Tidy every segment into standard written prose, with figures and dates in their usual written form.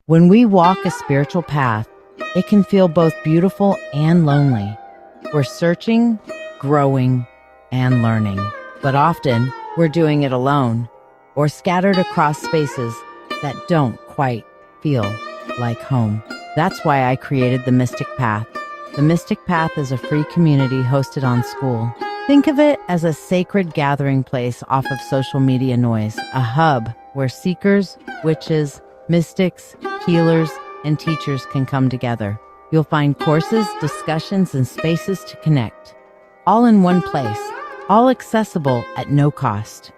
When we walk a spiritual path, it can feel both beautiful and lonely. We're searching, growing, and learning. But often, we're doing it alone or scattered across spaces that don't quite feel like home. That's why I created the Mystic Path. The Mystic Path is a free community hosted on School. Think of it as a sacred gathering place off of social media noise, a hub where seekers, witches, mystics, healers, and teachers can come together. You'll find courses, discussions, and spaces to connect, all in one place, all accessible at no cost.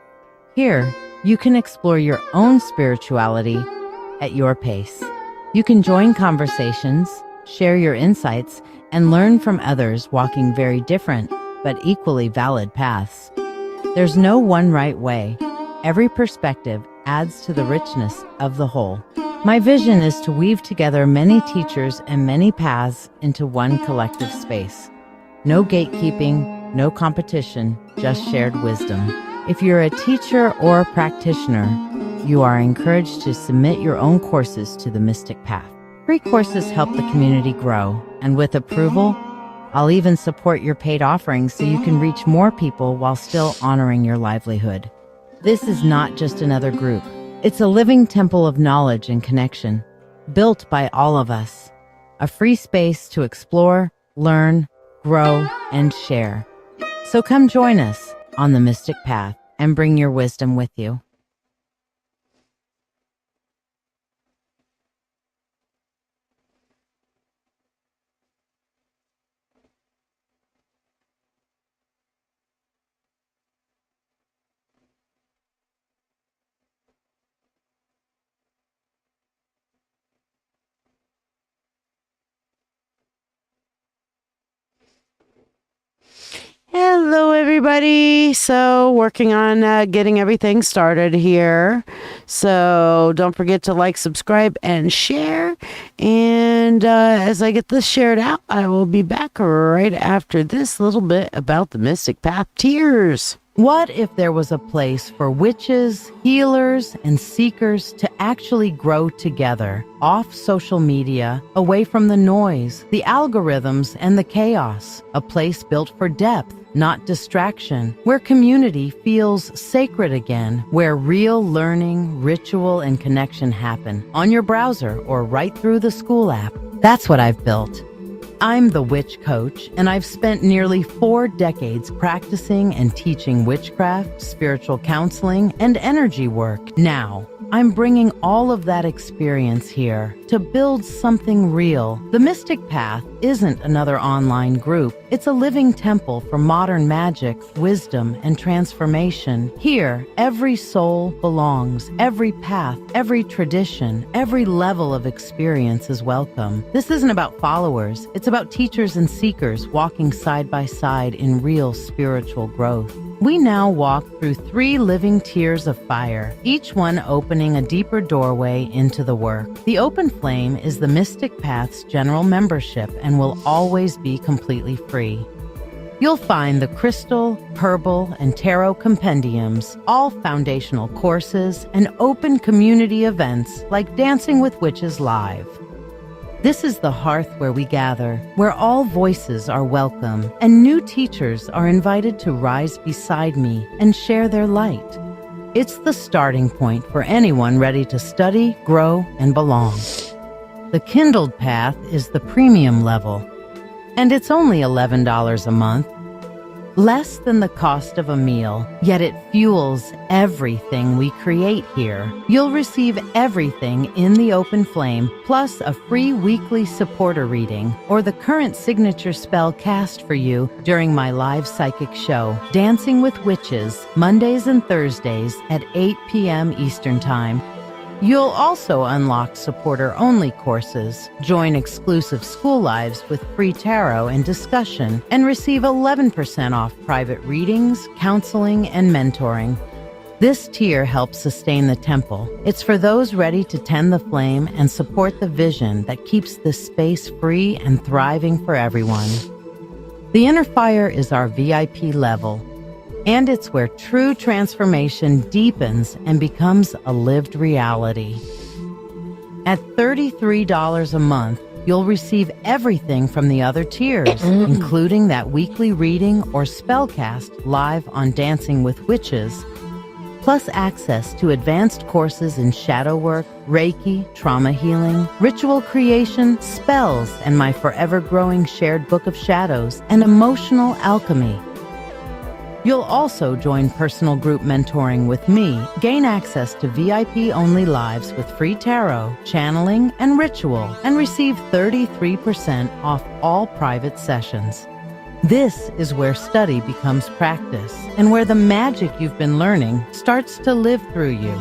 Here, you can explore your own spirituality at your pace. You can join conversations, share your insights, and learn from others walking very different but equally valid paths. There's no one right way. Every perspective adds to the richness of the whole. My vision is to weave together many teachers and many paths into one collective space. No gatekeeping, no competition, just shared wisdom. If you're a teacher or a practitioner, you are encouraged to submit your own courses to the Mystic Path. Free courses help the community grow, and with approval, I'll even support your paid offerings so you can reach more people while still honoring your livelihood. This is not just another group. It's a living temple of knowledge and connection, built by all of us. A free space to explore, learn, grow, and share. So come join us on the Mystic Path and bring your wisdom with you. Hello, everybody. So working on getting everything started here. So don't forget to like, subscribe, and share. And as I get this shared out, I will be back right after this little bit about the Mystic Path tiers. What if there was a place for witches, healers, and seekers to actually grow together, off social media, away from the noise, the algorithms, and the chaos? A place built for depth, not distraction, where community feels sacred again, where real learning, ritual, and connection happen on your browser or right through the School app. That's what I've built. I'm the Witch Coach, and I've spent nearly 4 decades practicing and teaching witchcraft, spiritual counseling, and energy work. Now, I'm bringing all of that experience here to build something real. The Mystic Path isn't another online group. It's a living temple for modern magic, wisdom, and transformation. Here, every soul belongs. Every path, every tradition, every level of experience is welcome. This isn't about followers. It's about teachers and seekers walking side by side in real spiritual growth. We now walk through 3 living tiers of fire, each one opening a deeper doorway into the work. The open flame is the Mystic Path's general membership and will always be completely free. You'll find the crystal, herbal, and tarot compendiums, all foundational courses, and open community events like Dancing with Witches Live. This is the hearth where we gather, where all voices are welcome, and new teachers are invited to rise beside me and share their light. It's the starting point for anyone ready to study, grow, and belong. The Kindled Path is the premium level, and it's only $11 a month. Less than the cost of a meal, yet it fuels everything we create here. You'll receive everything in the open flame, plus a free weekly supporter reading, or the current signature spell cast for you during my live psychic show, Dancing with Witches, Mondays and Thursdays at 8 p.m. Eastern Time. You'll also unlock supporter-only courses, join exclusive School Lives with free tarot and discussion, and receive 11% off private readings, counseling, and mentoring. This tier helps sustain the temple. It's for those ready to tend the flame and support the vision that keeps this space free and thriving for everyone. The Inner Fire is our VIP level, and it's where true transformation deepens and becomes a lived reality. At $33 a month, you'll receive everything from the other tiers, including that weekly reading or spellcast live on Dancing with Witches, plus access to advanced courses in shadow work, Reiki, trauma healing, ritual creation, spells, and my forever growing shared book of shadows and emotional alchemy. You'll also join personal group mentoring with me, gain access to VIP-only lives with free tarot, channeling, and ritual, and receive 33% off all private sessions. This is where study becomes practice and where the magic you've been learning starts to live through you.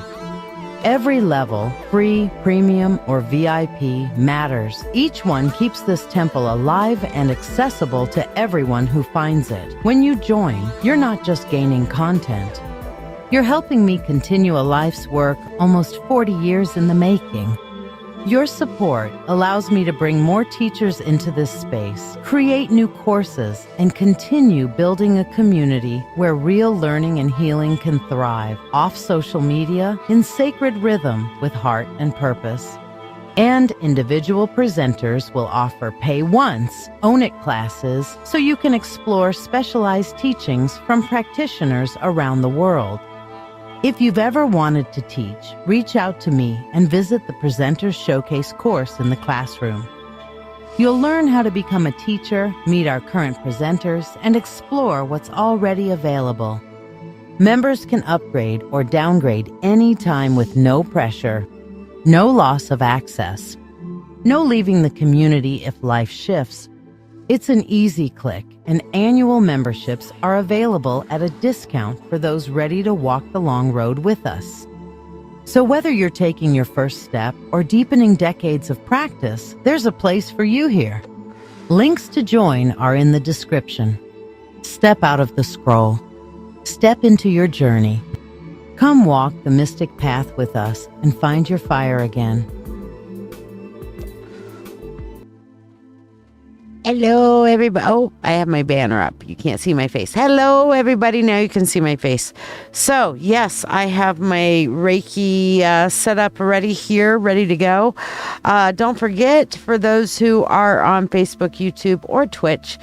Every level, free, premium, or VIP, matters. Each one keeps this temple alive and accessible to everyone who finds it. When you join, you're not just gaining content. You're helping me continue a life's work almost 40 years in the making. Your support allows me to bring more teachers into this space, create new courses, and continue building a community where real learning and healing can thrive off social media in sacred rhythm with heart and purpose. And individual presenters will offer pay once, own it classes so you can explore specialized teachings from practitioners around the world. If you've ever wanted to teach, reach out to me and visit the Presenters Showcase course in the classroom. You'll learn how to become a teacher, meet our current presenters, and explore what's already available. Members can upgrade or downgrade anytime with no pressure, no loss of access, no leaving the community if life shifts. It's an easy click, and annual memberships are available at a discount for those ready to walk the long road with us. So whether you're taking your first step or deepening decades of practice, there's a place for you here. Links to join are in the description. Step out of the scroll. Step into your journey. Come walk the mystic path with us and find your fire again. Hello, everybody. Oh, I have my banner up. You can't see my face. Hello, everybody. Now you can see my face. So, yes, I have my Reiki set up ready here, ready to go. Don't forget, for those who are on Facebook, YouTube, or Twitch,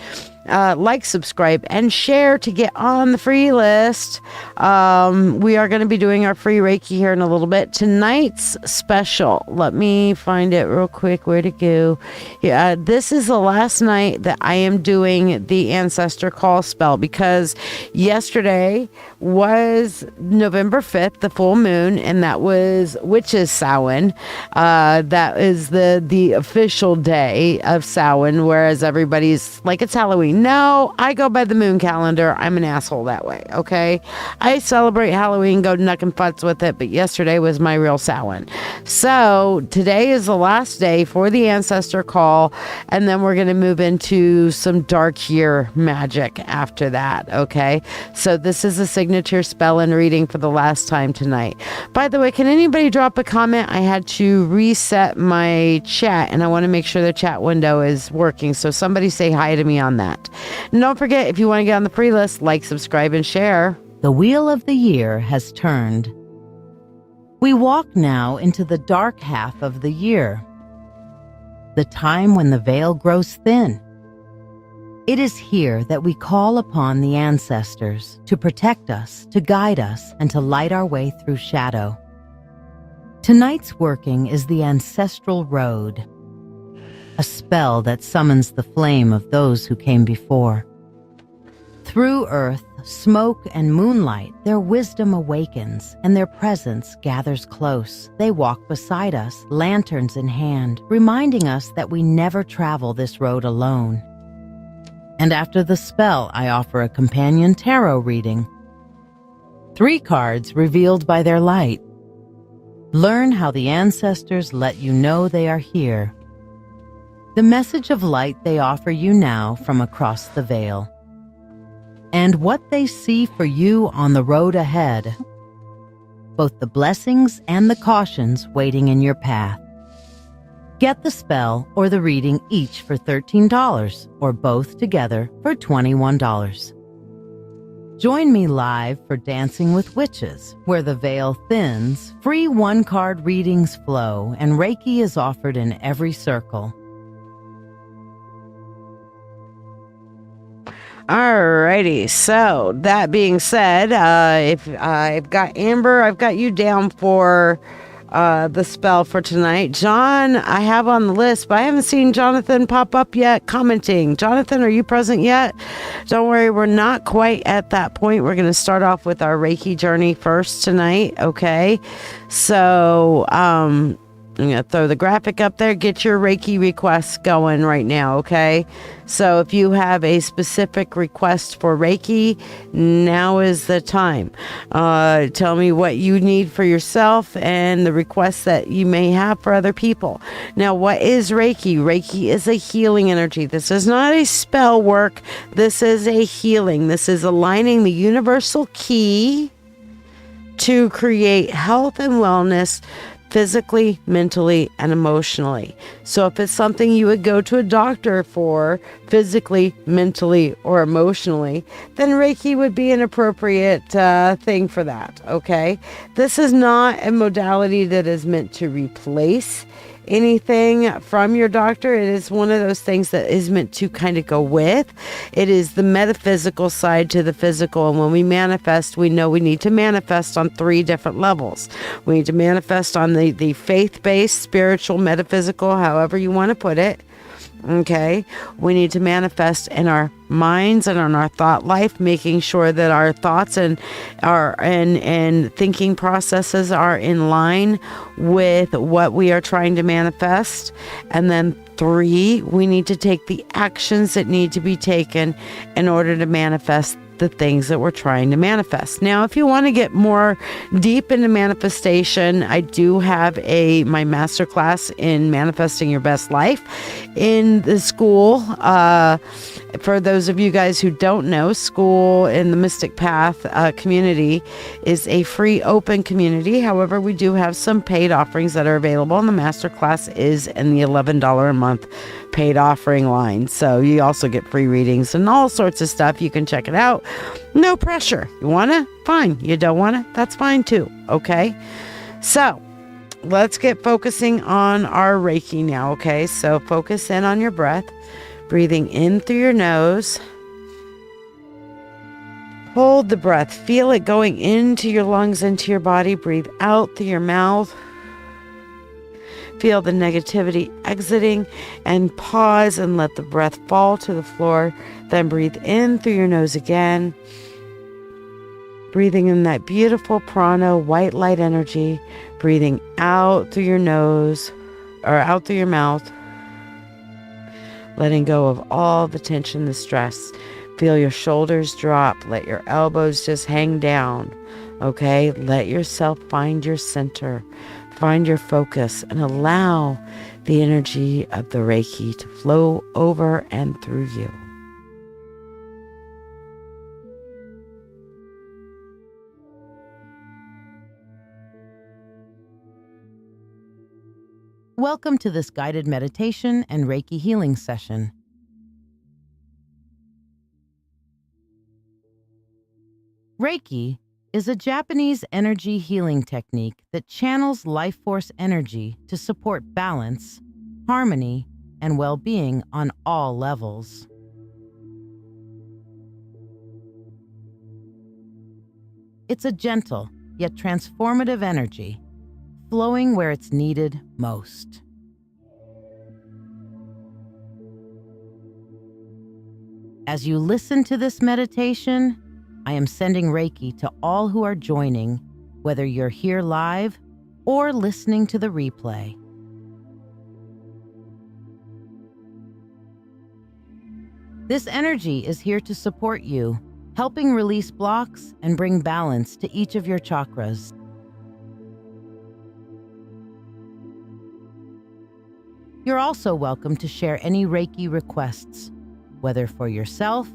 like, subscribe, and share to get on the free list. We are going to be doing our free Reiki here in a little bit. Tonight's special, let me find it real quick. Where'd it go? Yeah, this is the last night that I am doing the Ancestor call spell, because yesterday was November 5th, the full moon, and that was Witches Samhain. That is the official day of Samhain, whereas everybody's like, it's Halloween. No, I go by the moon calendar. I'm an asshole that way, okay? I celebrate Halloween, go nuck and futz with it, but yesterday was my real Samhain. So today is the last day for the Ancestor call, and then we're going to move into some dark year magic after that, okay? So this is a signature spell and reading for the last time tonight. By the way, can anybody drop a comment? I had to reset my chat, and I want to make sure the chat window is working, so somebody say hi to me on that. And don't forget, if you want to get on the free list, like, subscribe, and share. The wheel of the year has turned. We walk now into the dark half of the year, the time when the veil grows thin. It is here that we call upon the ancestors to protect us, to guide us, and to light our way through shadow. Tonight's working is the ancestral road, a spell that summons the flame of those who came before. Through earth, smoke, and moonlight, their wisdom awakens, and their presence gathers close. They walk beside us, lanterns in hand, reminding us that we never travel this road alone. And after the spell, I offer a companion tarot reading. 3 cards revealed by their light. Learn how the ancestors let you know they are here. The message of light they offer you now from across the veil. And what they see for you on the road ahead. Both the blessings and the cautions waiting in your path. Get the spell or the reading each for $13, or both together for $21. Join me live for Dancing with Witches, where the veil thins, free one-card readings flow, and Reiki is offered in every circle. Alrighty, so that being said, if I've got Amber, I've got you down for the spell for tonight. John, I have on the list, but I haven't seen Jonathan pop up yet commenting. Jonathan, are you present yet? Don't worry, we're not quite at that point. We're going to start off with our Reiki journey first tonight, okay? So, I'm going to throw the graphic up there. Get your Reiki requests going right now, okay? So if you have a specific request for Reiki, now is the time. Tell me what you need for yourself and the requests that you may have for other people. Now, what is Reiki? Reiki is a healing energy. This is not a spell work. This is a healing. This is aligning the universal key to create health and wellness physically, mentally, and emotionally. So if it's something you would go to a doctor for physically, mentally, or emotionally, then Reiki would be an appropriate thing for that, okay? This is not a modality that is meant to replace anything from your doctor. It is one of those things that is meant to kind of go with. It is the metaphysical side to the physical. And when we manifest, we know we need to manifest on 3 different levels. We need to manifest on the faith-based, spiritual, metaphysical, however you want to put it. Okay, we need to manifest in our minds and on our thought life, making sure that our thoughts and our and thinking processes are in line with what we are trying to manifest. And then 3, we need to take the actions that need to be taken in order to manifest the things that we're trying to manifest. Now, if you want to get more deep into manifestation, I do have my masterclass in manifesting your best life in the school. For those of you guys who don't know, school in the Mystic Path community is a free open community. However, we do have some paid offerings that are available, and the masterclass is in the $11 a month paid offering line. So you also get free readings and all sorts of stuff. You can check it out. No pressure. You want to? Fine. You don't want to? That's fine too. Okay. So let's get focusing on our Reiki now. Okay. So focus in on your breath, breathing in through your nose. Hold the breath. Feel it going into your lungs, into your body. Breathe out through your mouth. Feel the negativity exiting, and pause and let the breath fall to the floor. Then breathe in through your nose again. Breathing in that beautiful prana, white light energy. Breathing out through your nose or out through your mouth. Letting go of all the tension, the stress. Feel your shoulders drop. Let your elbows just hang down. Okay? Let yourself find your center. Find your focus and allow the energy of the Reiki to flow over and through you. Welcome to this guided meditation and Reiki healing session. Reiki is a Japanese energy healing technique that channels life force energy to support balance, harmony, and well-being on all levels. It's a gentle yet transformative energy, flowing where it's needed most. As you listen to this meditation, I am sending Reiki to all who are joining, whether you're here live or listening to the replay. This energy is here to support you, helping release blocks and bring balance to each of your chakras. You're also welcome to share any Reiki requests, whether for yourself,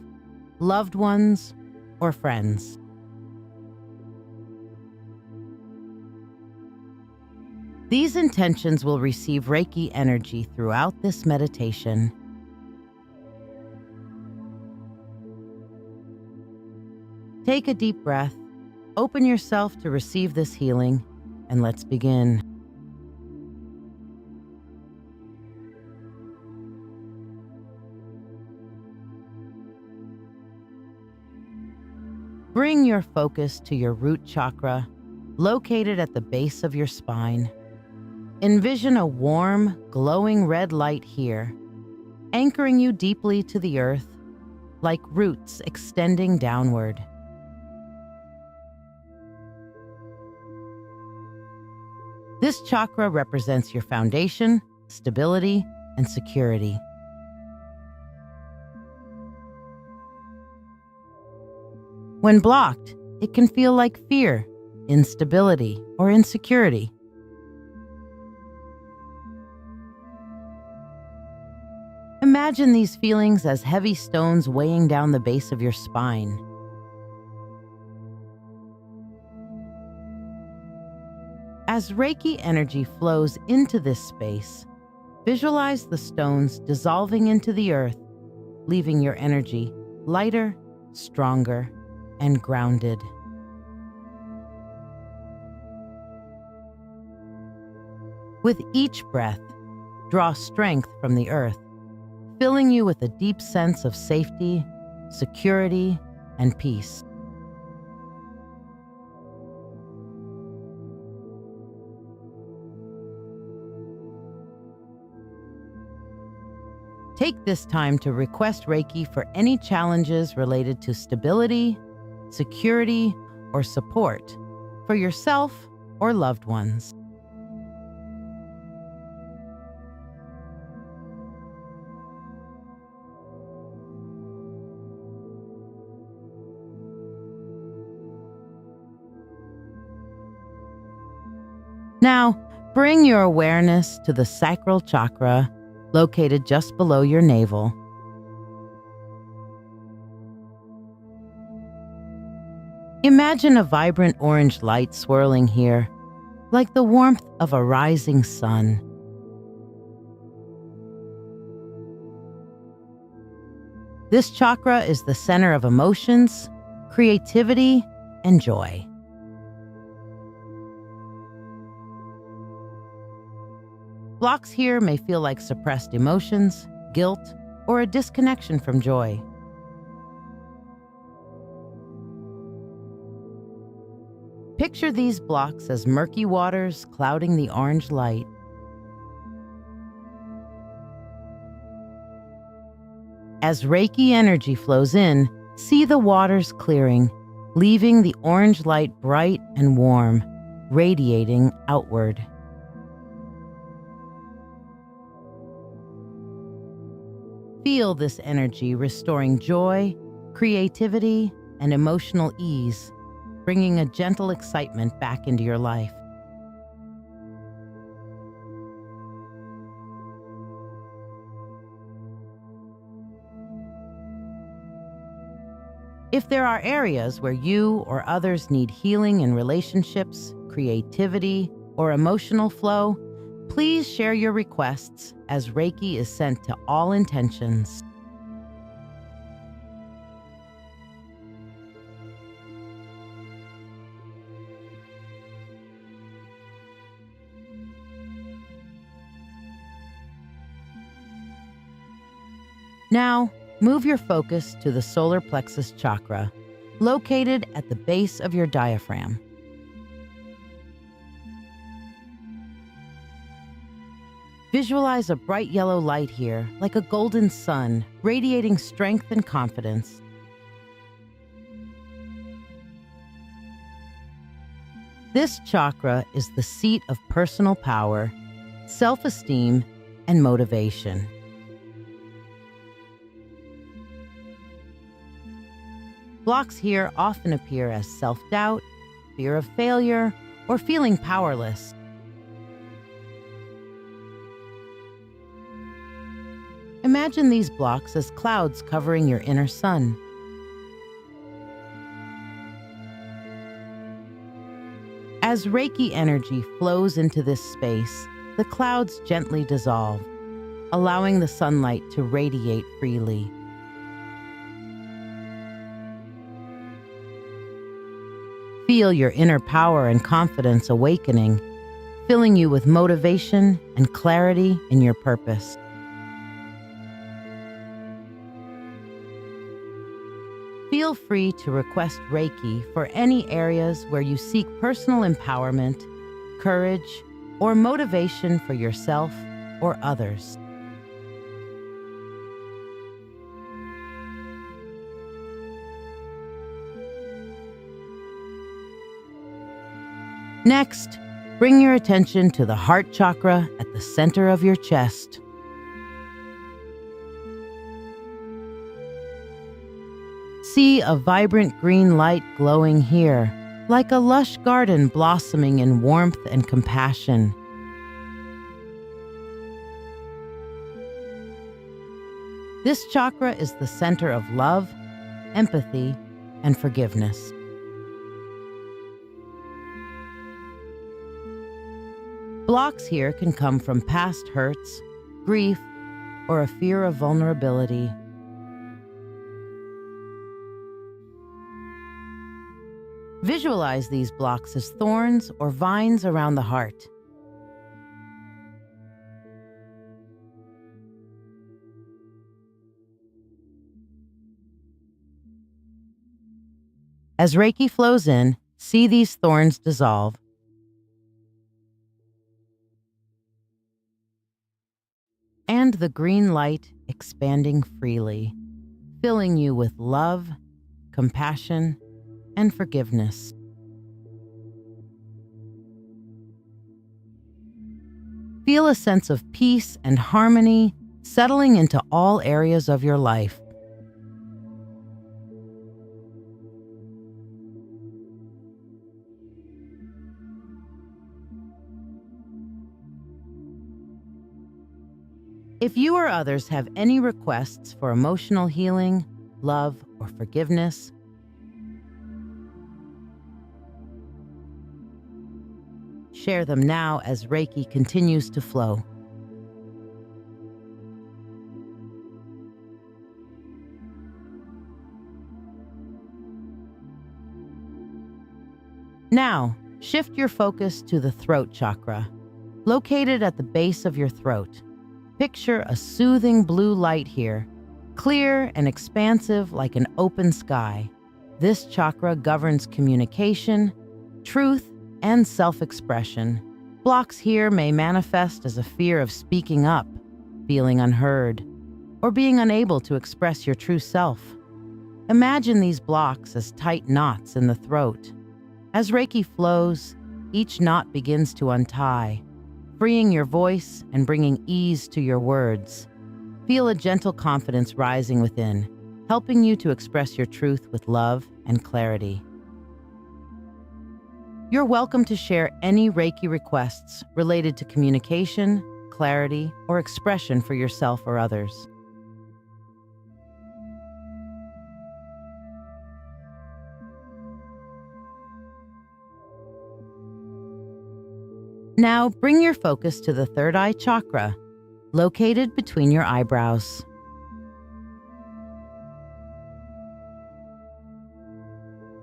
loved ones, or friends. These intentions will receive Reiki energy throughout this meditation. Take a deep breath, open yourself to receive this healing, and let's begin. Bring your focus to your root chakra, located at the base of your spine. Envision a warm, glowing red light here, anchoring you deeply to the earth, like roots extending downward. This chakra represents your foundation, stability, and security. When blocked, it can feel like fear, instability, or insecurity. Imagine these feelings as heavy stones weighing down the base of your spine. As Reiki energy flows into this space, visualize the stones dissolving into the earth, leaving your energy lighter, stronger, and grounded. With each breath, draw strength from the earth, filling you with a deep sense of safety, security, and peace. Take this time to request Reiki for any challenges related to stability, security, or support for yourself or loved ones. Now, bring your awareness to the sacral chakra located just below your navel. Imagine a vibrant orange light swirling here, like the warmth of a rising sun. This chakra is the center of emotions, creativity, and joy. Blocks here may feel like suppressed emotions, guilt, or a disconnection from joy. Picture these blocks as murky waters clouding the orange light. As Reiki energy flows in, see the waters clearing, leaving the orange light bright and warm, radiating outward. Feel this energy restoring joy, creativity, and emotional ease, bringing a gentle excitement back into your life. If there are areas where you or others need healing in relationships, creativity, or emotional flow, please share your requests as Reiki is sent to all intentions. Now, move your focus to the solar plexus chakra, located at the base of your diaphragm. Visualize a bright yellow light here, like a golden sun, radiating strength and confidence. This chakra is the seat of personal power, self-esteem, and motivation. Blocks here often appear as self-doubt, fear of failure, or feeling powerless. Imagine these blocks as clouds covering your inner sun. As Reiki energy flows into this space, the clouds gently dissolve, allowing the sunlight to radiate freely. Feel your inner power and confidence awakening, filling you with motivation and clarity in your purpose. Feel free to request Reiki for any areas where you seek personal empowerment, courage, or motivation for yourself or others. Next, bring your attention to the heart chakra at the center of your chest. See a vibrant green light glowing here, like a lush garden blossoming in warmth and compassion. This chakra is the center of love, empathy, and forgiveness. Blocks here can come from past hurts, grief, or a fear of vulnerability. Visualize these blocks as thorns or vines around the heart. As Reiki flows in, see these thorns dissolve. And the green light expanding freely, filling you with love, compassion, and forgiveness. Feel a sense of peace and harmony settling into all areas of your life. If you or others have any requests for emotional healing, love, or forgiveness, share them now as Reiki continues to flow. Now, shift your focus to the throat chakra, located at the base of your throat. Picture a soothing blue light here, clear and expansive like an open sky. This chakra governs communication, truth, and self-expression. Blocks here may manifest as a fear of speaking up, feeling unheard, or being unable to express your true self. Imagine these blocks as tight knots in the throat. As Reiki flows, each knot begins to untie, freeing your voice and bringing ease to your words. Feel a gentle confidence rising within, helping you to express your truth with love and clarity. You're welcome to share any Reiki requests related to communication, clarity, or expression for yourself or others. Now bring your focus to the third eye chakra, located between your eyebrows.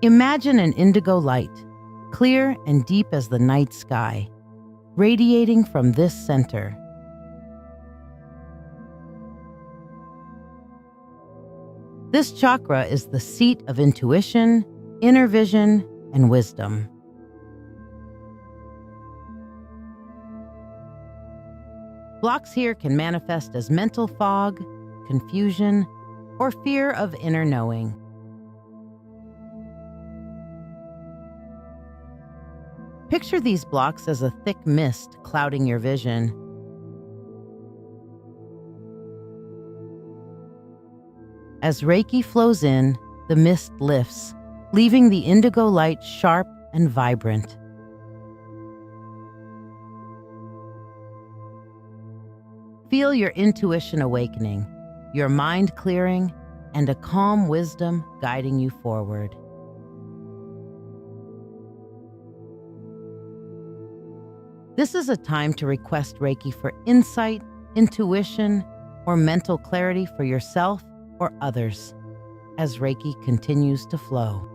Imagine an indigo light, clear and deep as the night sky, radiating from this center. This chakra is the seat of intuition, inner vision, and wisdom. Blocks here can manifest as mental fog, confusion, or fear of inner knowing. Picture these blocks as a thick mist clouding your vision. As Reiki flows in, the mist lifts, leaving the indigo light sharp and vibrant. Feel your intuition awakening, your mind clearing, and a calm wisdom guiding you forward. This is a time to request Reiki for insight, intuition, or mental clarity for yourself or others as Reiki continues to flow.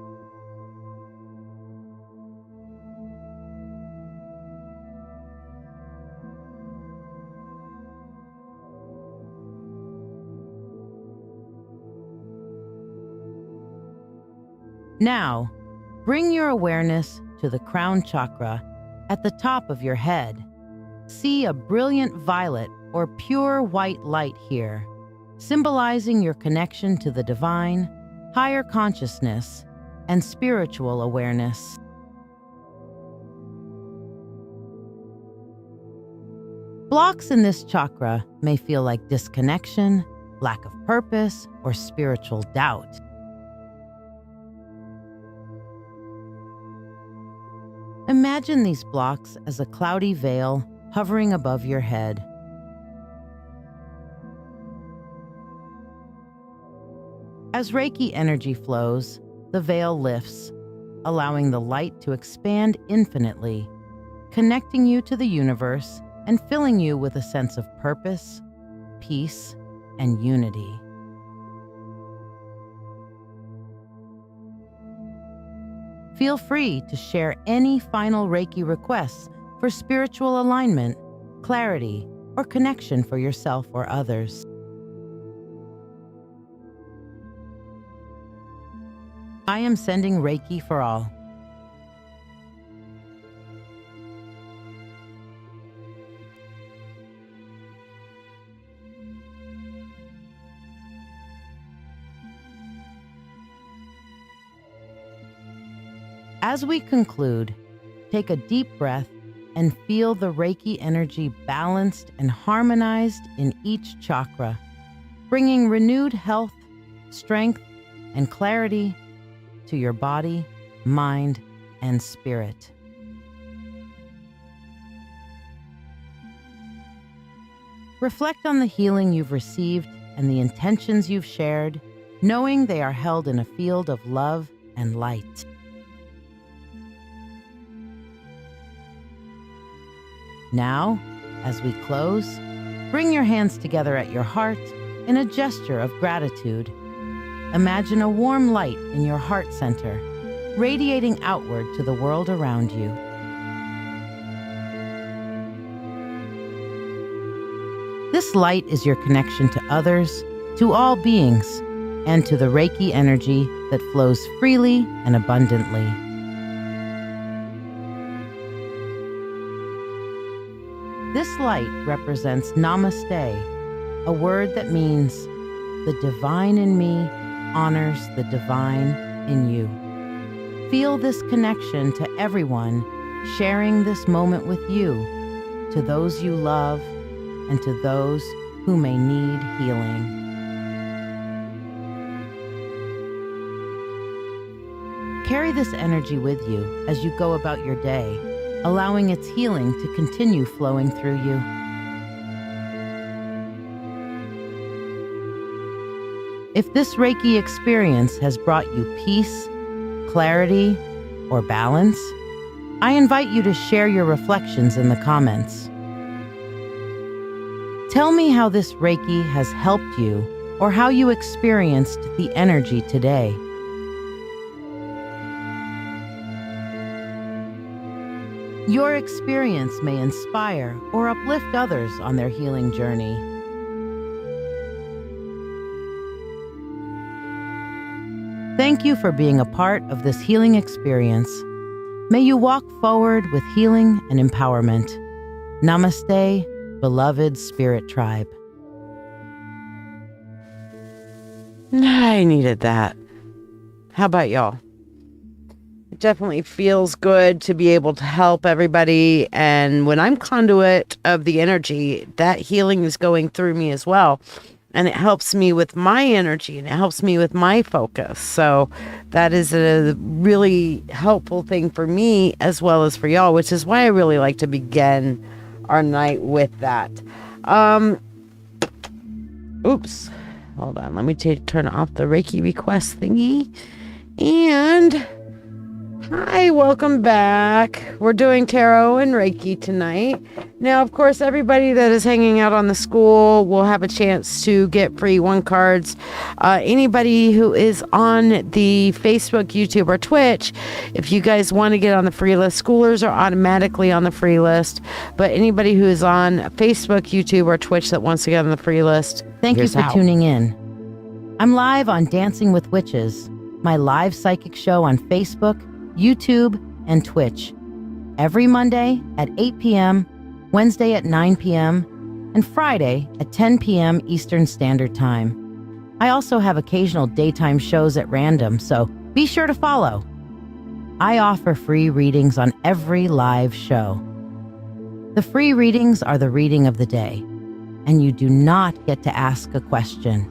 Now, bring your awareness to the crown chakra at the top of your head. See a brilliant violet or pure white light here, symbolizing your connection to the divine, higher consciousness, and spiritual awareness. Blocks in this chakra may feel like disconnection, lack of purpose, or spiritual doubt. Imagine these blocks as a cloudy veil hovering above your head. As Reiki energy flows, the veil lifts, allowing the light to expand infinitely, connecting you to the universe and filling you with a sense of purpose, peace, and unity. Feel free to share any final Reiki requests for spiritual alignment, clarity, or connection for yourself or others. I am sending Reiki for all. As we conclude, take a deep breath and feel the Reiki energy balanced and harmonized in each chakra, bringing renewed health, strength, and clarity to your body, mind, and spirit. Reflect on the healing you've received and the intentions you've shared, knowing they are held in a field of love and light. Now, as we close, bring your hands together at your heart in a gesture of gratitude. Imagine a warm light in your heart center, radiating outward to the world around you. This light is your connection to others, to all beings, and to the Reiki energy that flows freely and abundantly. This light represents Namaste, a word that means the divine in me honors the divine in you. Feel this connection to everyone sharing this moment with you, to those you love, and to those who may need healing. Carry this energy with you as you go about your day, allowing its healing to continue flowing through you. If this Reiki experience has brought you peace, clarity, or balance, I invite you to share your reflections in the comments. Tell me how this Reiki has helped you or how you experienced the energy today. Your experience may inspire or uplift others on their healing journey. Thank you for being a part of this healing experience. May you walk forward with healing and empowerment. Namaste, beloved Spirit Tribe. I needed that. How about y'all? It definitely feels good to be able to help everybody. And when I'm conduit of the energy, that healing is going through me as well. And it helps me with my energy and it helps me with my focus. So that is a really helpful thing for me as well as for y'all, which is why I really like to begin our night with that. Oops. Hold on. Let me turn off the Reiki request thingy. And hi, welcome back. We're doing tarot and Reiki tonight. Now, of course, everybody that is hanging out on the school will have a chance to get free 1 cards. Anybody who is on the Facebook, YouTube, or Twitch, if you guys want to get on the free list, schoolers are automatically on the free list. But anybody who is on Facebook, YouTube, or Twitch that wants to get on the free list, Thank you for tuning in. I'm live on Dancing with Witches, my live psychic show on Facebook, YouTube, and Twitch. Every Monday at 8 p.m., Wednesday at 9 p.m., and Friday at 10 p.m. Eastern Standard Time. I also have occasional daytime shows at random, so be sure to follow. I offer free readings on every live show. The free readings are the reading of the day, and you do not get to ask a question.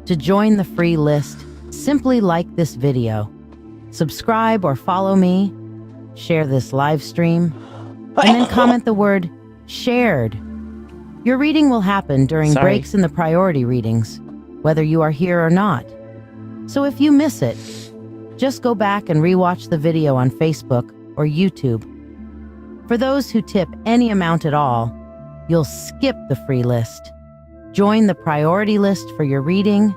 To join the free list, simply like this video, subscribe or follow me, share this live stream, and then comment the word shared. Your reading will happen during breaks in the priority readings, whether you are here or not. So if you miss it, just go back and rewatch the video on Facebook or YouTube. For those who tip any amount at all, you'll skip the free list. Join the priority list for your reading,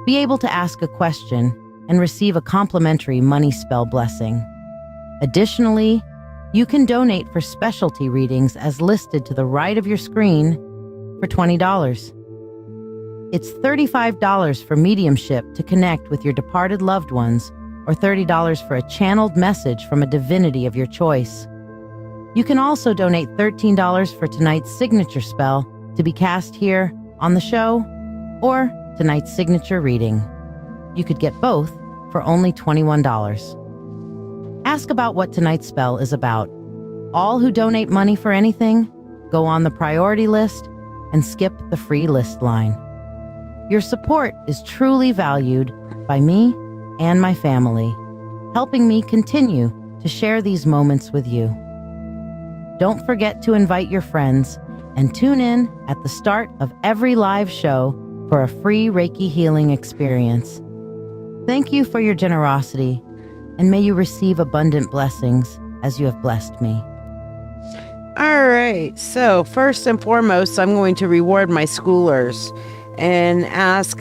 be able to ask a question, and receive a complimentary money spell blessing. Additionally, you can donate for specialty readings as listed to the right of your screen for $20. It's $35 for mediumship to connect with your departed loved ones, or $30 for a channeled message from a divinity of your choice. You can also donate $13 for tonight's signature spell to be cast here on the show, or tonight's signature reading. You could get both for only $21. Ask about what tonight's spell is about. All who donate money for anything go on the priority list and skip the free list line. Your support is truly valued by me and my family, helping me continue to share these moments with you. Don't forget to invite your friends and tune in at the start of every live show for a free Reiki healing experience. Thank you for your generosity, and may you receive abundant blessings as you have blessed me. All right, so first and foremost, I'm going to reward my schoolers and ask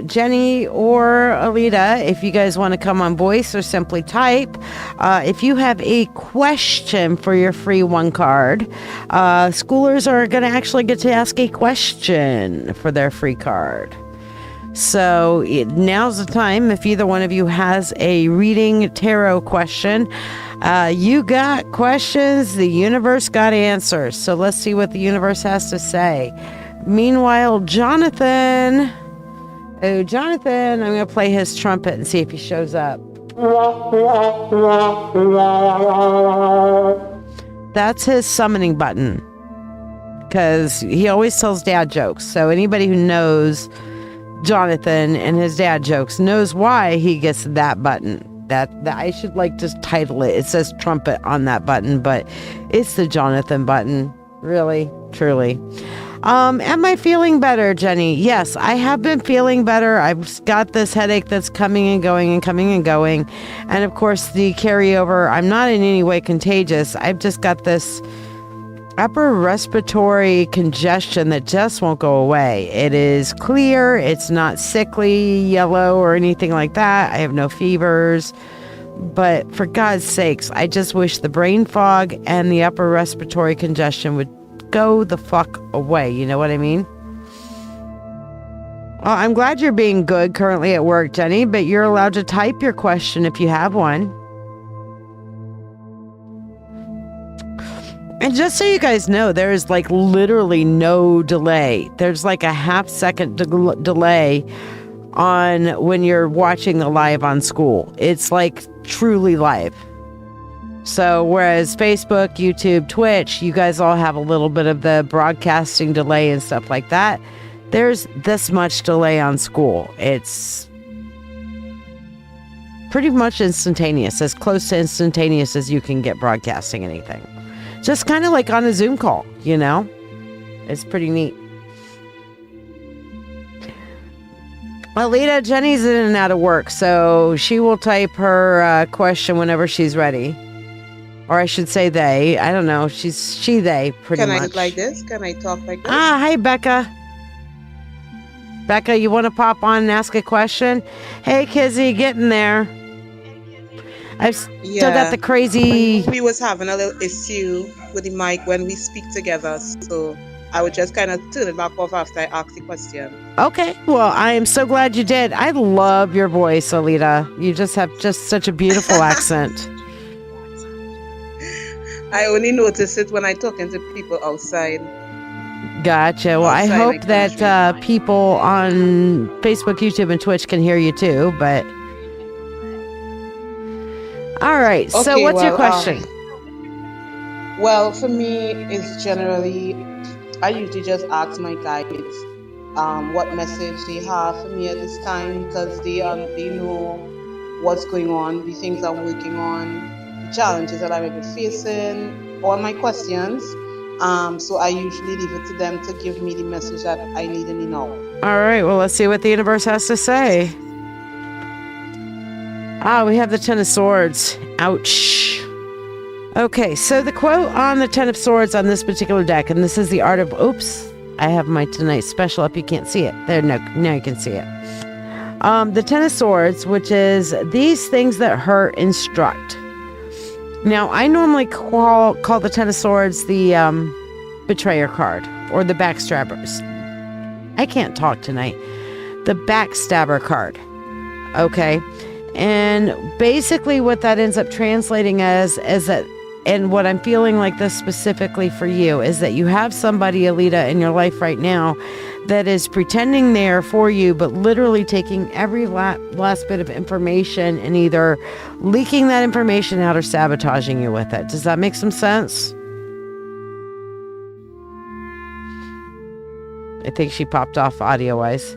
Jenny or Alita if you guys want to come on voice or simply type. If you have a question for your free one card, schoolers are going to actually get to ask a question for their free card. So now's the time. If either one of you has a reading tarot question, you got questions, the universe got answers. So let's see what the universe has to say. Meanwhile, Jonathan, I'm going to play his trumpet and see if he shows up. That's his summoning button, because he always tells dad jokes. So anybody who knows Jonathan and his dad jokes knows why he gets that button. That I should like just title it. It says trumpet on that button, but it's the Jonathan button. Really, truly. Am I feeling better, Jenny? Yes, I have been feeling better. I've got this headache that's coming and going and coming and going. And of course, the carryover, I'm not in any way contagious. I've just got this upper respiratory congestion that just won't go away. It is clear. It's not sickly, yellow, or anything like that. I have no fevers. But for God's sakes, I just wish the brain fog and the upper respiratory congestion would go the fuck away. You know what I mean? Well, I'm glad you're being good currently at work, Jenny, but you're allowed to type your question if you have one. And just so you guys know, there is like literally no delay. There's like a half-second delay on when you're watching the live on school. It's like truly live. So whereas Facebook, YouTube, Twitch, you guys all have a little bit of the broadcasting delay and stuff like that. There's this much delay on school. It's pretty much instantaneous, as close to instantaneous as you can get broadcasting anything. Just kind of like on a Zoom call, you know? It's pretty neat. Alita, Jenny's in and out of work, so she will type her question whenever she's ready. Or I should say they. I don't know. They, pretty much. Can I look like this? Can I talk like this? Hi, Becca. Becca, you want to pop on and ask a question? Hey, Kizzy, getting there. I've still got the crazy... We was having a little issue with the mic when we speak together, so I would just kind of turn it back off after I ask the question. Okay. Well, I am so glad you did. I love your voice, Alita. You just have just such a beautiful accent. I only notice it when I talking to people outside. Gotcha. Well, I hope that people on Facebook, YouTube, and Twitch can hear you too, but... All right. So Okay, what's your question? Well, for me, it's generally, I usually just ask my guides what message they have for me at this time, because they know what's going on, the things I'm working on, the challenges that I may be facing, all my questions. So I usually leave it to them to give me the message that I need in the now. All right. Well, let's see what the universe has to say. We have the Ten of Swords. Ouch. Okay, so the quote on the Ten of Swords on this particular deck, and this is the art of... Oops, I have my tonight's special up. You can't see it. There, no, now you can see it. The Ten of Swords, which is these things that hurt instruct. Now, I normally call the Ten of Swords the Betrayer card, or the Backstabbers. I can't talk tonight. The Backstabber card. Okay. And basically what that ends up translating as is that, and what I'm feeling like this specifically for you, is that you have somebody, Alita, in your life right now that is pretending there for you, but literally taking every last bit of information and either leaking that information out or sabotaging you with it. Does that make some sense? I think she popped off audio-wise.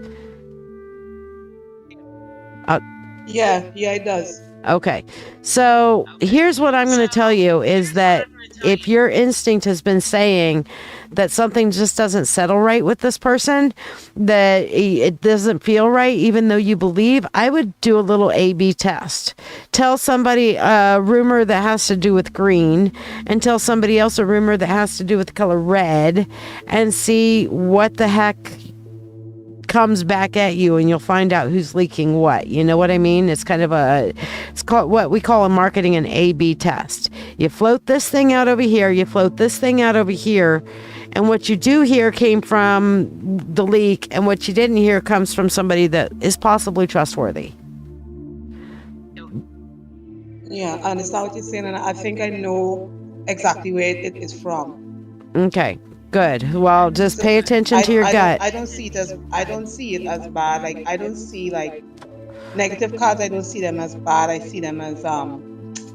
Yeah, it does. Okay. So here's what I'm going to tell you is that if your instinct has been saying that something just doesn't settle right with this person, that it doesn't feel right, even though you believe, I would do a little A/B test. Tell somebody a rumor that has to do with green, and tell somebody else a rumor that has to do with the color red, and see what the heck comes back at you, and you'll find out who's leaking what. You know what I mean? It's kind of it's called what we call in marketing an A/B test. You float this thing out over here, you float this thing out over here, and what you do here came from the leak, and what you didn't hear comes from somebody that is possibly trustworthy. Yeah, I understand what you're saying, and I think I know exactly where it is from. Okay. Good. Well, just pay attention to your gut. I don't see it as bad. Like, I don't see like negative cards. I don't see them as bad. I see them as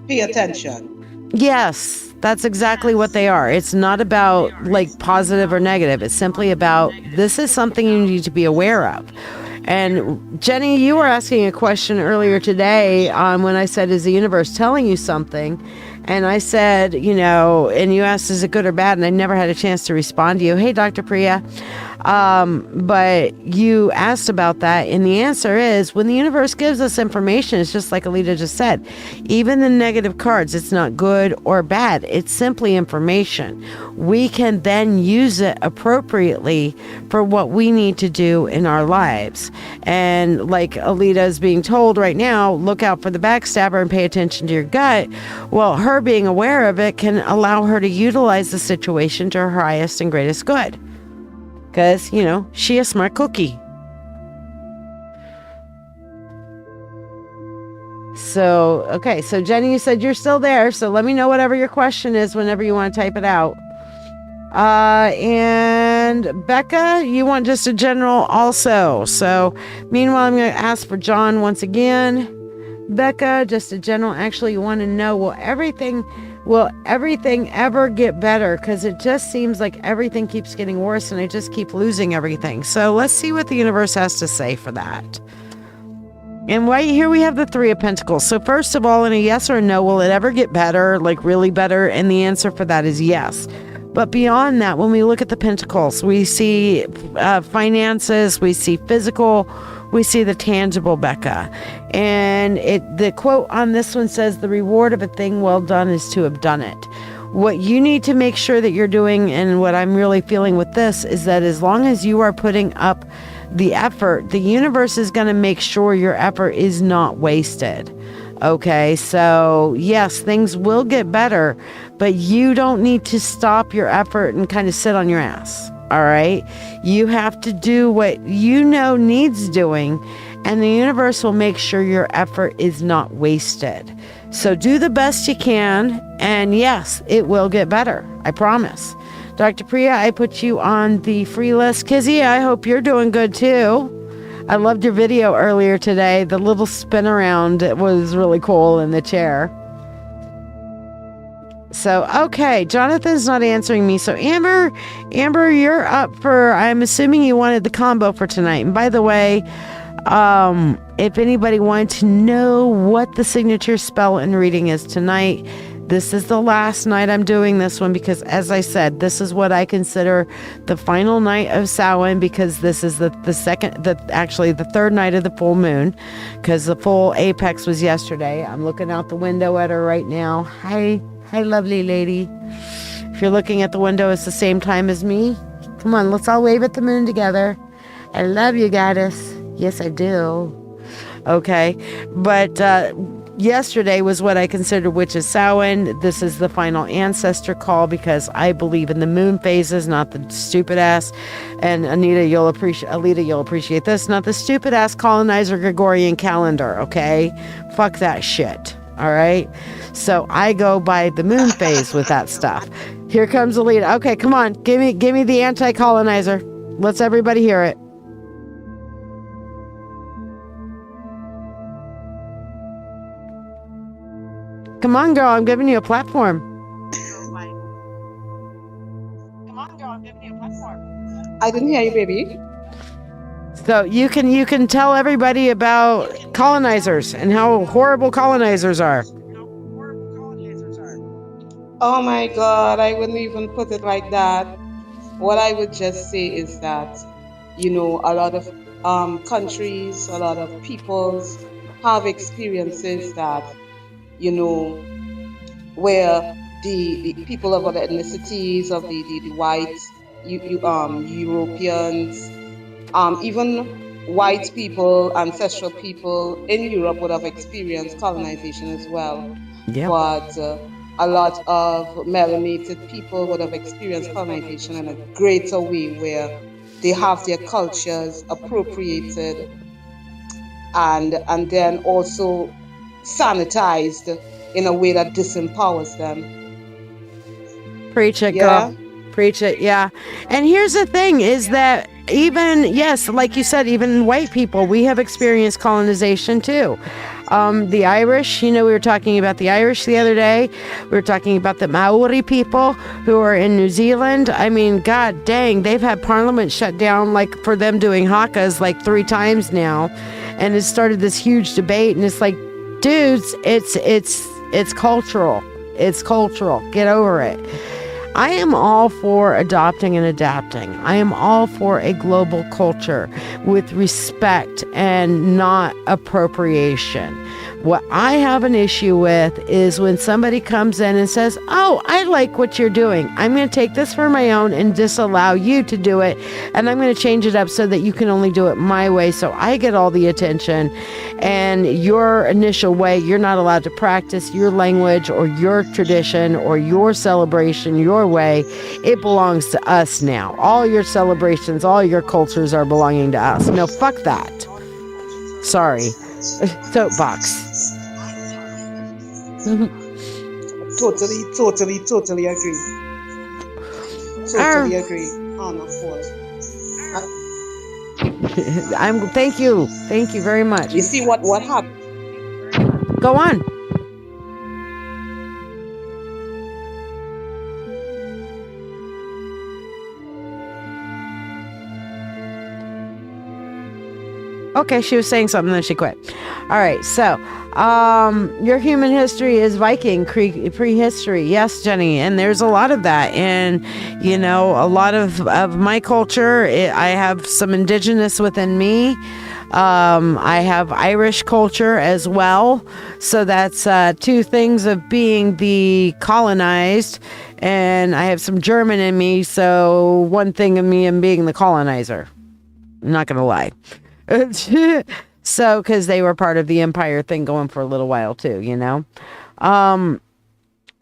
pay attention. Yes, that's exactly what they are. It's not about like positive or negative. It's simply about this is something you need to be aware of. And Jenny, you were asking a question earlier today when I said, is the universe telling you something? And I said, and you asked, is it good or bad? And I never had a chance to respond to you. Hey, Dr. Priya. But you asked about that. And the answer is when the universe gives us information, it's just like Alita just said, even the negative cards, it's not good or bad. It's simply information. We can then use it appropriately for what we need to do in our lives. And like Alita is being told right now, look out for the backstabber and pay attention to your gut. Well, her being aware of it can allow her to utilize the situation to her highest and greatest good. Because, she a smart cookie. So, okay. So, Jenny, you said you're still there. So, let me know whatever your question is whenever you want to type it out. And Becca, you want just a general also. So, meanwhile, I'm going to ask for John once again. Becca, just a general. Actually, you want to know, will everything ever get better? Because it just seems like everything keeps getting worse and I just keep losing everything. So let's see what the universe has to say for that. And right here we have the Three of Pentacles. So first of all, in a yes or no, will it ever get better, like really better? And the answer for that is yes. But beyond that, when we look at the Pentacles, we see finances, we see physical, we see the tangible, Becca. And the quote on this one says, the reward of a thing well done is to have done it. What you need to make sure that you're doing, and what I'm really feeling with this, is that as long as you are putting up the effort, the universe is going to make sure your effort is not wasted. Okay, so yes, things will get better, but you don't need to stop your effort and kind of sit on your ass. All right. You have to do what you know needs doing, and the universe will make sure your effort is not wasted. So do the best you can, and yes, it will get better. I promise. Dr. Priya, I put you on the free list. Kizzy, I hope you're doing good too. I loved your video earlier today. The little spin around was really cool in the chair. So, okay, Jonathan's not answering me. So, Amber, you're up for, I'm assuming you wanted the combo for tonight. And by the way, if anybody wanted to know what the signature spell and reading is tonight, this is the last night I'm doing this one because, as I said, this is what I consider the final night of Samhain because this is the third night of the full moon because the full apex was yesterday. I'm looking out the window at her right now. Hi, lovely lady. If you're looking at the window, it's the same time as me. Come on, let's all wave at the moon together. I love you, goddess. Yes, I do. Okay, but yesterday was what I considered Witch's Samhain. This is the final ancestor call because I believe in the moon phases, not the stupid ass. And Alita, you'll appreciate this. Not the stupid ass colonizer Gregorian calendar. Okay, fuck that shit. All right. So I go by the moon phase with that stuff. Here comes Alita. Okay, come on, give me the anti-colonizer. Let's everybody hear it. Come on, girl, I'm giving you a platform. I didn't hear you, baby. So you can tell everybody about colonizers and how horrible colonizers are. Oh my God, I wouldn't even put it like that. What I would just say is that, a lot of countries, a lot of peoples have experiences that, where the people of other ethnicities, of the whites, Europeans, even white people, ancestral people in Europe would have experienced colonization as well. Yeah. But a lot of melanated people would have experienced colonization in a greater way where they have their cultures appropriated and then also sanitized in a way that disempowers them. Preach it, girl. Preach it, yeah. And here's the thing is that even, yes, like you said, even white people, we have experienced colonization too. The Irish, we were talking about the Irish the other day. We were talking about the Maori people who are in New Zealand. I mean, God dang, they've had Parliament shut down like for them doing hakas like 3 times now. And it started this huge debate. And it's like, dudes, it's cultural. It's cultural. Get over it. I am all for adopting and adapting. I am all for a global culture with respect and not appropriation. What I have an issue with is when somebody comes in and says, oh, I like what you're doing. I'm going to take this for my own and disallow you to do it. And I'm going to change it up so that you can only do it my way. So I get all the attention, and your initial way, you're not allowed to practice your language or your tradition or your celebration your way. It belongs to us now. All your celebrations, all your cultures are belonging to us. No, fuck that. Sorry. Soapbox. Totally agree. Totally agree. On of course. Thank you very much. You see what happened? Go on. Okay, she was saying something, then she quit. All right, so your human history is Viking prehistory. Yes, Jenny, and there's a lot of that. And, a lot of my culture, I have some indigenous within me. I have Irish culture as well. So that's 2 things of being the colonized. And I have some German in me, so 1 thing of me and being the colonizer. I'm not going to lie. So, because they were part of the empire thing going for a little while too,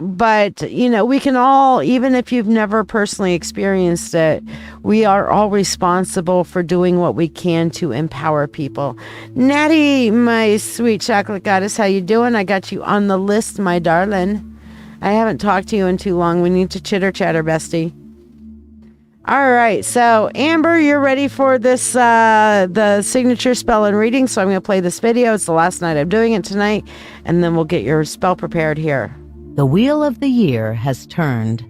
But, we can all, even if you've never personally experienced it, we are all responsible for doing what we can to empower people. Natty, my sweet chocolate goddess, how you doing? I got you on the list, my darling. I haven't talked to you in too long. We need to chitter chatter, bestie. All right, so Amber, you're ready for this, the signature spell and reading. So I'm going to play this video. It's the last night I'm doing it tonight, and then we'll get your spell prepared here. The wheel of the year has turned.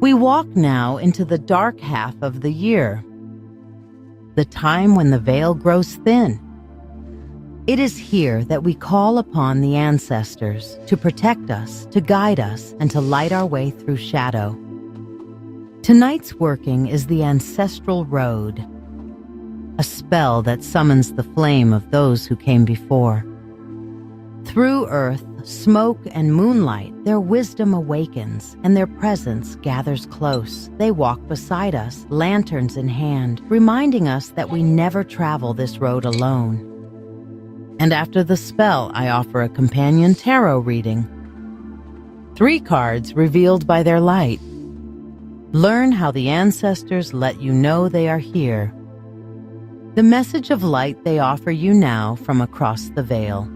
We walk now into the dark half of the year, the time when the veil grows thin. It is here that we call upon the ancestors to protect us, to guide us, and to light our way through shadow. Tonight's working is the ancestral road, a spell that summons the flame of those who came before. Through earth, smoke, and moonlight, their wisdom awakens, and their presence gathers close. They walk beside us, lanterns in hand, reminding us that we never travel this road alone. And after the spell, I offer a companion tarot reading. 3 cards revealed by their light. Learn how the ancestors let you know they are here. The message of light they offer you now from across the veil.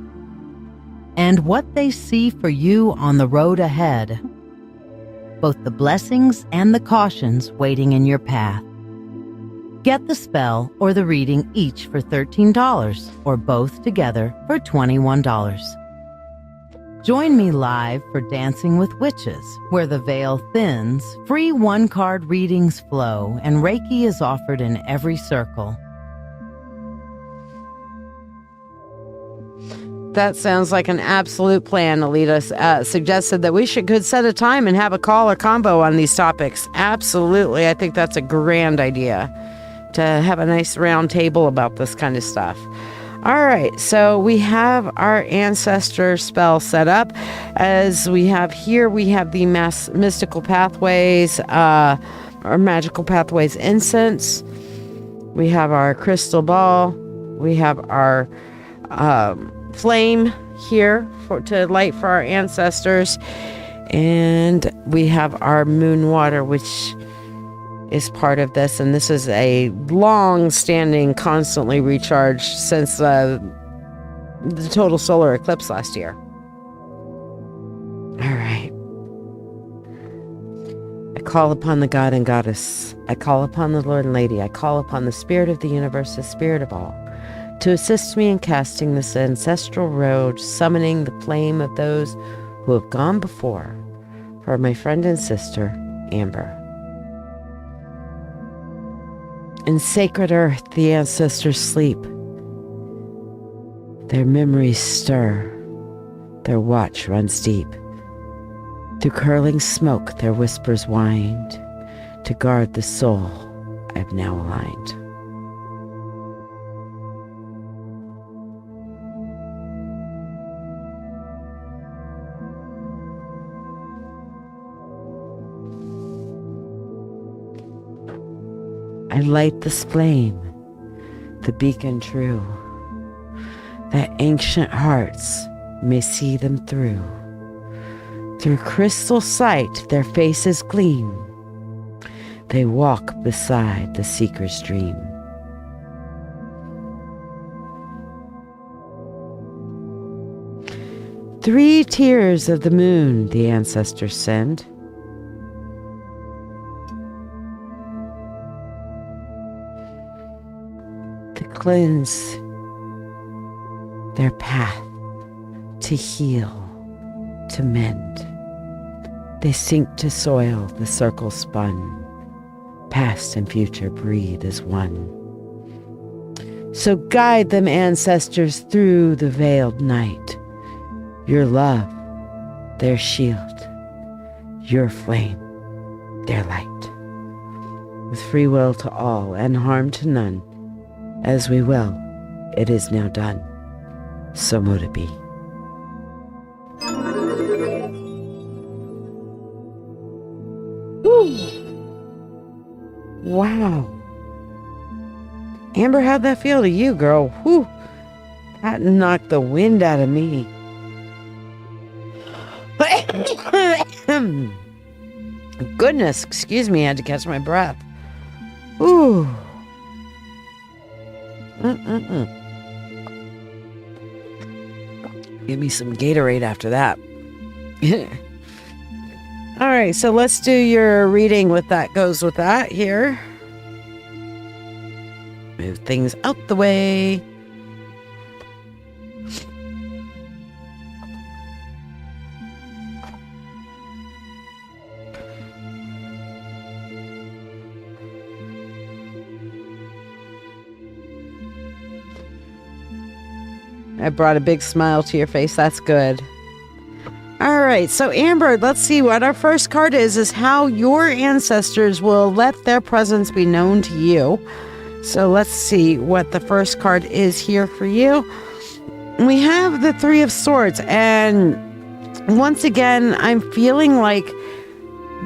And what they see for you on the road ahead. Both the blessings and the cautions waiting in your path. Get the spell or the reading each for $13 or both together for $21. Join me live for Dancing with Witches, where the veil thins, free 1-card readings flow, and Reiki is offered in every circle. That sounds like an absolute plan. Alita suggested that we could set a time and have a call or combo on these topics. Absolutely. I think that's a grand idea to have a nice round table about this kind of stuff. All right, so we have our ancestor spell set up. As we have here, we have the mystical pathways, or magical pathways incense. We have our crystal ball. We have our flame here to light for our ancestors. And we have our moon water, which is part of this. And this is a long-standing, constantly recharged since the total solar eclipse last year. All right. I call upon the God and Goddess. I call upon the Lord and Lady. I call upon the Spirit of the universe, the Spirit of all, to assist me in casting this ancestral road, summoning the flame of those who have gone before, for my friend and sister, Amber. In sacred earth, the ancestors sleep. Their memories stir. Their watch runs deep. Through curling smoke, their whispers wind. To guard the soul I've now aligned. I light this flame, the beacon true, that ancient hearts may see them through. Through crystal sight their faces gleam. They walk beside the seeker's dream. Three tears of the moon the ancestors send. To cleanse their path, to heal, to mend. They sink to soil, the circle spun. Past and future breathe as one. So guide them, ancestors, through the veiled night. Your love, their shield. Your flame, their light. With free will to all and harm to none. As we will, it is now done. So mote it be. Wow. Amber, how'd that feel to you, girl? Whew. That knocked the wind out of me. Goodness, excuse me, I had to catch my breath. Ooh. Give me some Gatorade after that. All right, so let's do your reading with that goes with that here. Move things out the way. I brought a big smile to your face. That's good. All right. So Amber, let's see what our first card is how your ancestors will let their presence be known to you. So let's see what the first card is here for you. We have the Three of Swords. And once again, I'm feeling like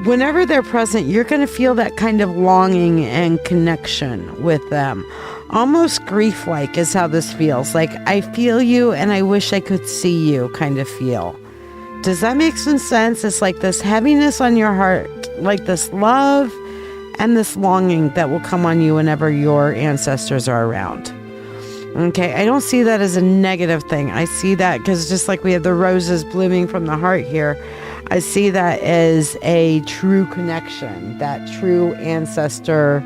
whenever they're present, you're going to feel that kind of longing and connection with them. Almost grief-like is how this feels. Like, I feel you and I wish I could see you kind of feel. Does that make some sense? It's like this heaviness on your heart, like this love and this longing that will come on you whenever your ancestors are around. Okay, I don't see that as a negative thing. I see that because just like we have the roses blooming from the heart here, I see that as a true connection, that true ancestor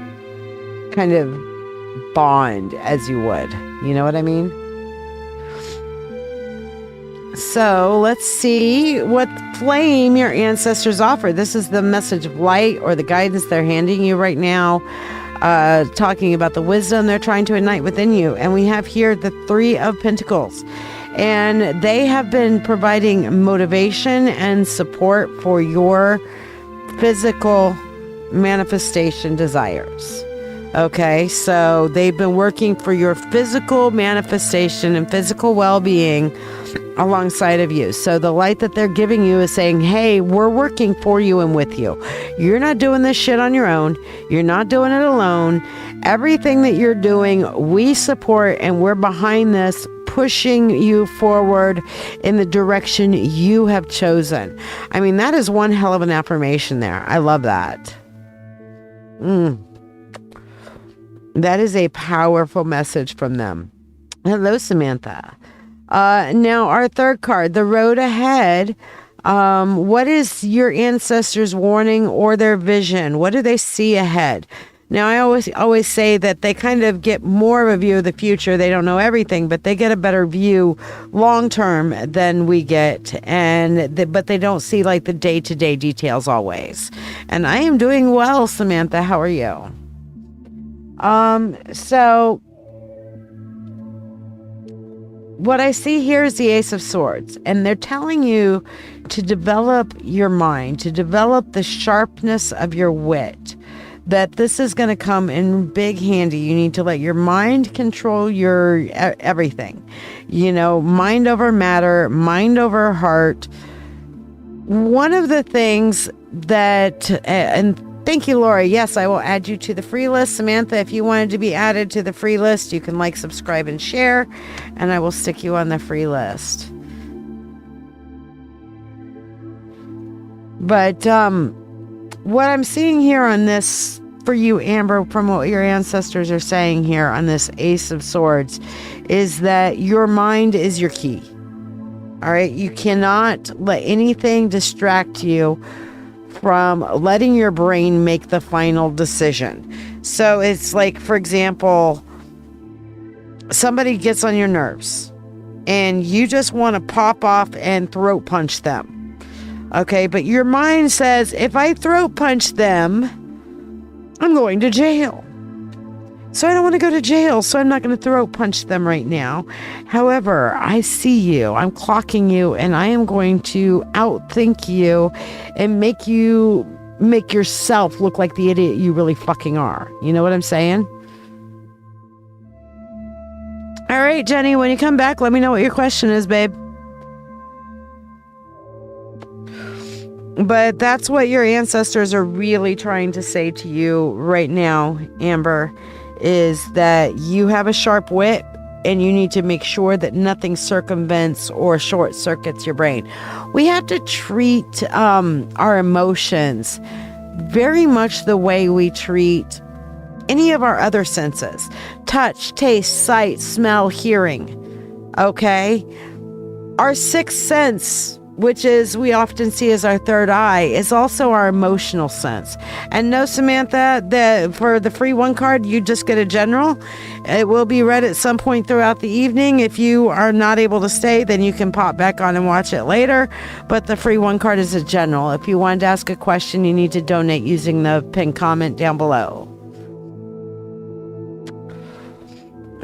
kind of bond, as you would. You know what I mean? So let's see what flame your ancestors offer. This is the message of light or the guidance they're handing you right now, talking about the wisdom they're trying to ignite within you. And we have here the Three of Pentacles. And they have been providing motivation and support for your physical manifestation desires. Okay, so they've been working for your physical manifestation and physical well-being alongside of you. So the light that they're giving you is saying, hey, we're working for you and with you. You're not doing this shit on your own. You're not doing it alone. Everything that you're doing, we support, and we're behind this, pushing you forward in the direction you have chosen. I mean, that is one hell of an affirmation there. I love that. That is a powerful message from them. Hello, Samantha. Now, our third card, the road ahead. What is your ancestors' warning or their vision? What do they see ahead? Now, I always say that they kind of get more of a view of the future. They don't know everything, but they get a better view long term than we get. But they don't see like the day-to-day details always. And I am doing well, Samantha. How are you? So what I see here is the Ace of Swords, and they're telling you to develop your mind, to develop the sharpness of your wit, that this is going to come in big handy. You need to let your mind control your everything, you know, mind over matter, mind over heart. One of the things that, and thank you, Laura. Yes, I will add you to the free list. Samantha, if you wanted to be added to the free list, you can like, subscribe, and share, and I will stick you on the free list. But what I'm seeing here on this for you, Amber, from what your ancestors are saying here on this Ace of Swords, is that your mind is your key. All right? You cannot let anything distract you from letting your brain make the final decision. So it's like, for example, somebody gets on your nerves and you just want to pop off and throat punch them. Okay, but your mind says, if I throat punch them, I'm going to jail. So I don't want to go to jail, so I'm not going to throat punch them right now. However, I see you, I'm clocking you, and I am going to outthink you and make yourself look like the idiot you really fucking are. You know what I'm saying? All right, Jenny, when you come back, let me know what your question is, babe. But that's what your ancestors are really trying to say to you right now, Amber, is that you have a sharp wit and you need to make sure that nothing circumvents or short circuits your brain. We have to treat our emotions very much the way we treat any of our other senses: touch, taste, sight, smell, hearing. Okay? Our sixth sense, which is we often see as our third eye, is also our emotional sense. And no, Samantha, for the free one card, you just get a general. It will be read at some point throughout the evening. If you are not able to stay, then you can pop back on and watch it later. But the free one card is a general. If you wanted to ask a question, you need to donate using the pinned comment down below.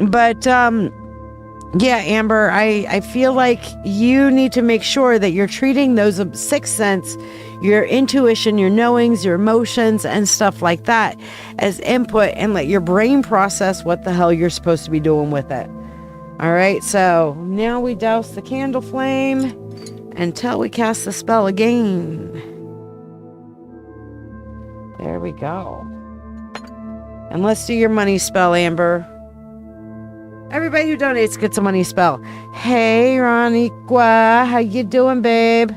But, yeah, Amber, I feel like you need to make sure that you're treating those sixth sense, your intuition, your knowings, your emotions, and stuff like that as input, and let your brain process what the hell you're supposed to be doing with it. All right, so now we douse the candle flame until we cast the spell again. There we go. And let's do your money spell, Amber. Everybody who donates gets a money spell. Hey, Roniqua, how you doing, babe?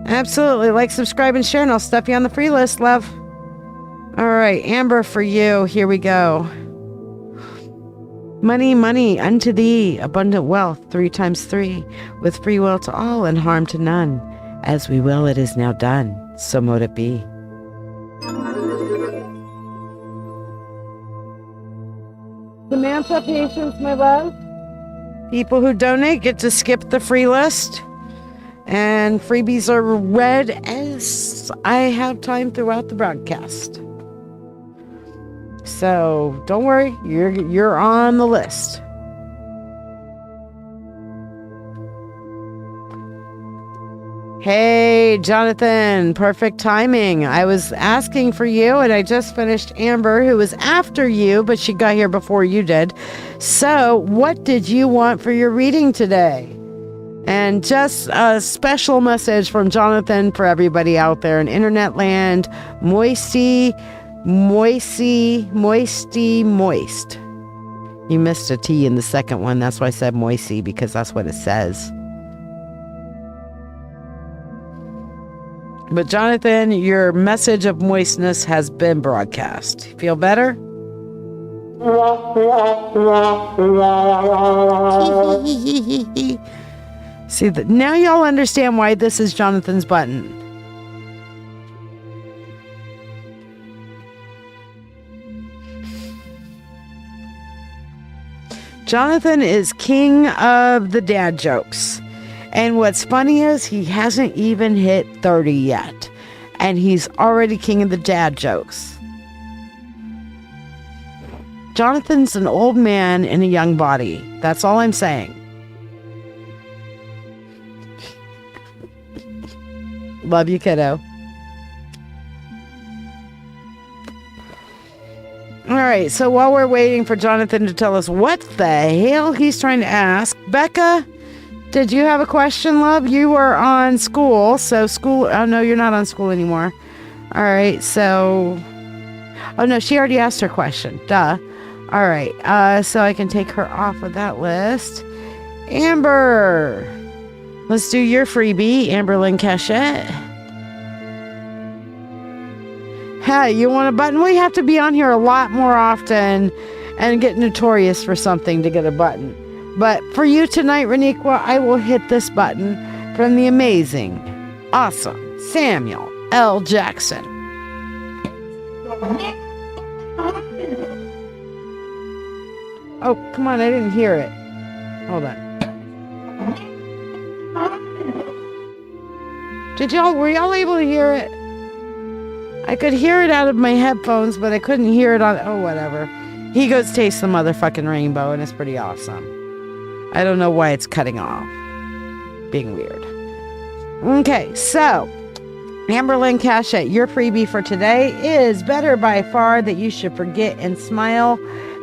Absolutely. Like, subscribe, and share, and I'll stuff you on the free list, love. All right, Amber, for you. Here we go. Money, money, unto thee, abundant wealth, 3 times 3, with free will to all and harm to none. As we will, it is now done. So mote it be. Samantha, patience, my love. People who donate get to skip the free list, and freebies are read as I have time throughout the broadcast. So don't worry, you're on the list. Hey, Jonathan, perfect timing. I was asking for you, and I just finished Amber, who was after you, but she got here before you did. So, what did you want for your reading today? And just a special message from Jonathan for everybody out there in internet land. Moisty. Moist. You missed a T in the second one. That's why I said moisty, because that's what it says. But Jonathan, your message of moistness has been broadcast. Feel better? See, now y'all understand why this is Jonathan's button. Jonathan is king of the dad jokes. And what's funny is he hasn't even hit 30 yet. And he's already king of the dad jokes. Jonathan's an old man in a young body. That's all I'm saying. Love you, kiddo. All right, so while we're waiting for Jonathan to tell us what the hell he's trying to ask, Becca, did you have a question, love? You were on school, so school... Oh, no, you're not on school anymore. All right, so... Oh, no, she already asked her question. Duh. All right, so I can take her off of that list. Amber. Let's do your freebie, Amberlynn Cachette. Hey, you want a button? We have to be on here a lot more often and get notorious for something to get a button. But for you tonight, Reniqua, I will hit this button from the amazing, awesome Samuel L. Jackson. Oh, come on, I didn't hear it. Hold on. Were y'all able to hear it? I could hear it out of my headphones, but I couldn't hear it on... Oh, whatever. He goes taste the motherfucking rainbow, and it's pretty awesome. I don't know why it's cutting off. Being weird. Okay, so... Amberlynn Cachette, your freebie for today is better by far that you should forget and smile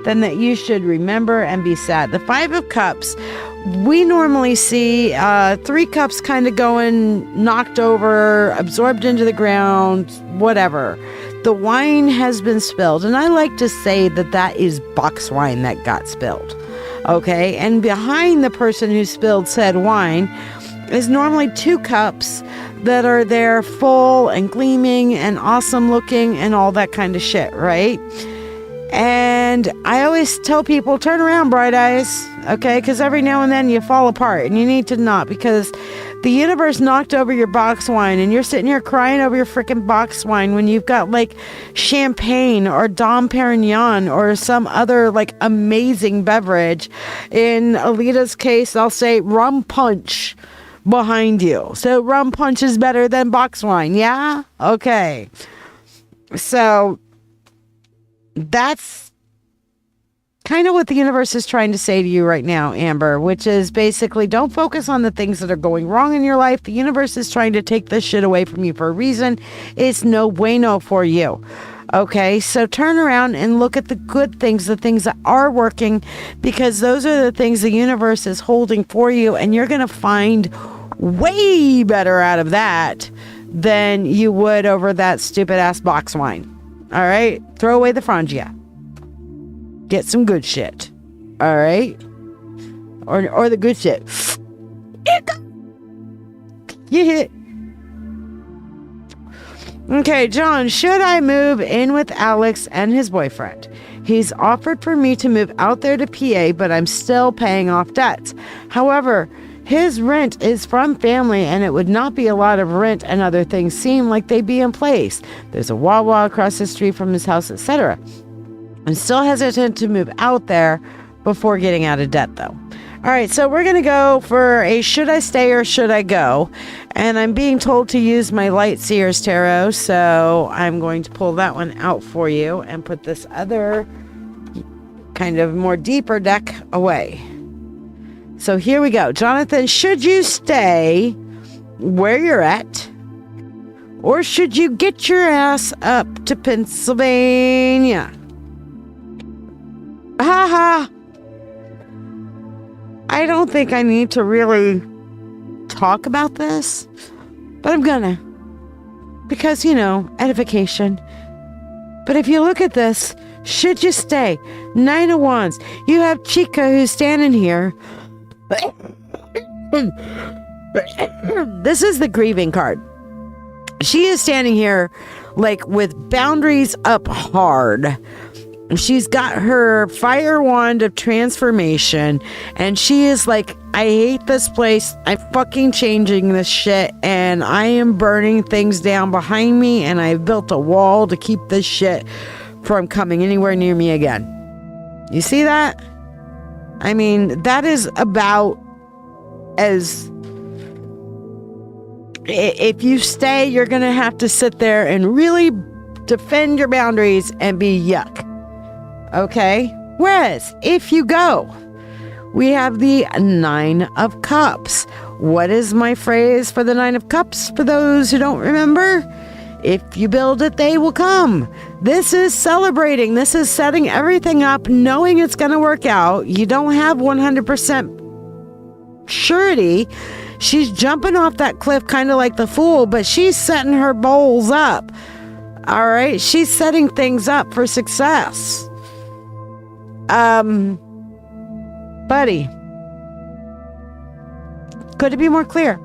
than that you should remember and be sad. The Five of Cups, we normally see 3 cups kind of going knocked over, absorbed into the ground, whatever. The wine has been spilled, and I like to say that that is box wine that got spilled. Okay, and behind the person who spilled said wine is normally 2 cups that are there full and gleaming and awesome looking and all that kind of shit, right? And I always tell people, turn around, bright eyes, okay? Because every now and then you fall apart and you need to not, because the universe knocked over your box wine and you're sitting here crying over your freaking box wine when you've got like champagne or Dom Perignon or some other like amazing beverage. In Alita's case, I'll say rum punch behind you. So rum punch is better than box wine, yeah? Okay. So that's kind of what the universe is trying to say to you right now, Amber, which is basically don't focus on the things that are going wrong in your life. The universe is trying to take this shit away from you for a reason. It's no bueno for you. Okay, so turn around and look at the good things, the things that are working, because those are the things the universe is holding for you, and you're going to find way better out of that than you would over that stupid ass box wine. All right, throw away the frangia. Get some good shit. All right, or the good shit. Yeah. Okay, John, should I move in with Alex and his boyfriend? He's offered for me to move out there to PA, but I'm still paying off debts. However, his rent is from family, and it would not be a lot of rent, and other things seem like they'd be in place. There's a Wawa across the street from his house, etc. I'm still hesitant to move out there before getting out of debt, though. All right, so we're going to go for a should I stay or should I go? And I'm being told to use my Light Seers Tarot, so I'm going to pull that one out for you and put this other kind of more deeper deck away. So here we go. Jonathan, should you stay where you're at, or should you get your ass up to Pennsylvania? Ha ha! I don't think I need to really talk about this, but I'm gonna. Because, you know, edification. But if you look at this, should you stay? 9 of Wands. You have Chica who's standing here. This is the grieving card. She is standing here like with boundaries up hard. She's got her fire wand of transformation, and she is like, I hate this place. I'm fucking changing this shit, and I am burning things down behind me, and I've built a wall to keep this shit from coming anywhere near me again. You see that? I mean, that is about as... If you stay, you're going to have to sit there and really defend your boundaries and be yuck. Okay? Whereas, if you go, we have the 9 of Cups. What is my phrase for the 9 of Cups, for those who don't remember? If you build it, they will come. This is celebrating. This is setting everything up, knowing it's going to work out. You don't have 100% surety. She's jumping off that cliff kind of like the Fool, but she's setting her bowls up. All right? She's setting things up for success. Buddy, could it be more clear?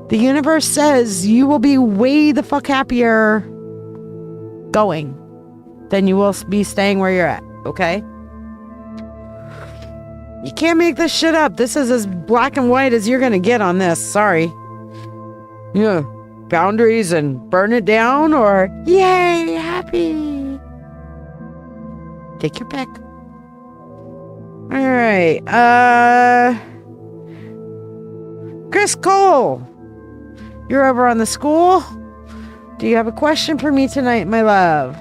The universe says you will be way the fuck happier going than you will be staying where you're at, okay? You can't make this shit up. This is as black and white as you're gonna get on this. Sorry. Yeah, boundaries and burn it down, or yay, happy. Take your pick. All right. Chris Cole, you're over on the school. Do you have a question for me tonight, my love?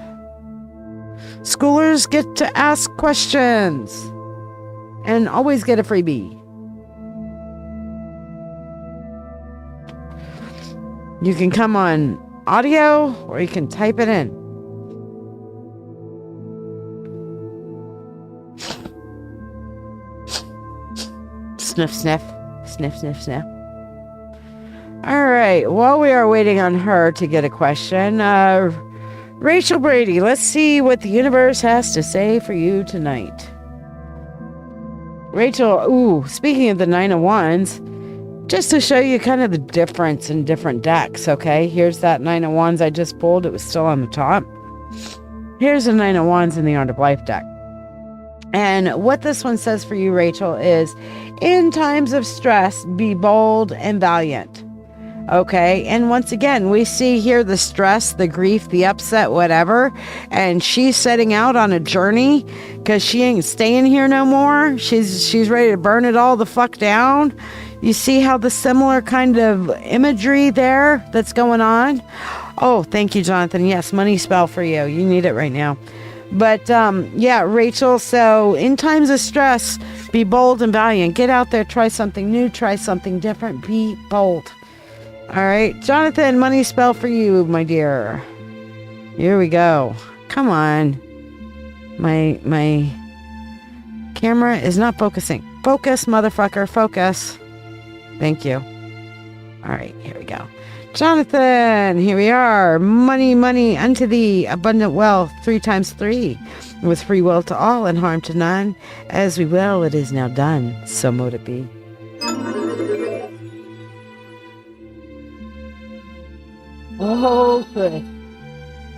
Schoolers get to ask questions and always get a freebie. You can come on audio or you can type it in. Sniff, sniff. Sniff, sniff, sniff. All right. While we are waiting on her to get a question, Rachel Brady, let's see what the universe has to say for you tonight. Rachel, speaking of the Nine of Wands, just to show you kind of the difference in different decks, okay? Here's that Nine of Wands I just pulled. It was still on the top. Here's the Nine of Wands in the Art of Life deck. And what this one says for you, Rachel, is in times of stress, be bold and valiant. Okay, and once again, we see here the stress, the grief, the upset, whatever, and she's setting out on a journey because she ain't staying here no more. She's ready to burn it all the fuck down. You see how the similar kind of imagery there that's going on? Oh, thank you, Jonathan. Yes, money spell for you. You need it right now. But yeah, Rachel, so in times of stress, be bold and valiant. Get out there, try something new, try something different, be bold. All right, Jonathan, money spell for you, my dear. Here we go. Come on. My camera is not focusing. Focus, motherfucker, focus. Thank you. All right, here we go. Jonathan, here we are. Money, money unto thee, abundant wealth, 3 times 3, with free will to all and harm to none. As we will, it is now done. So mote it be. Oh,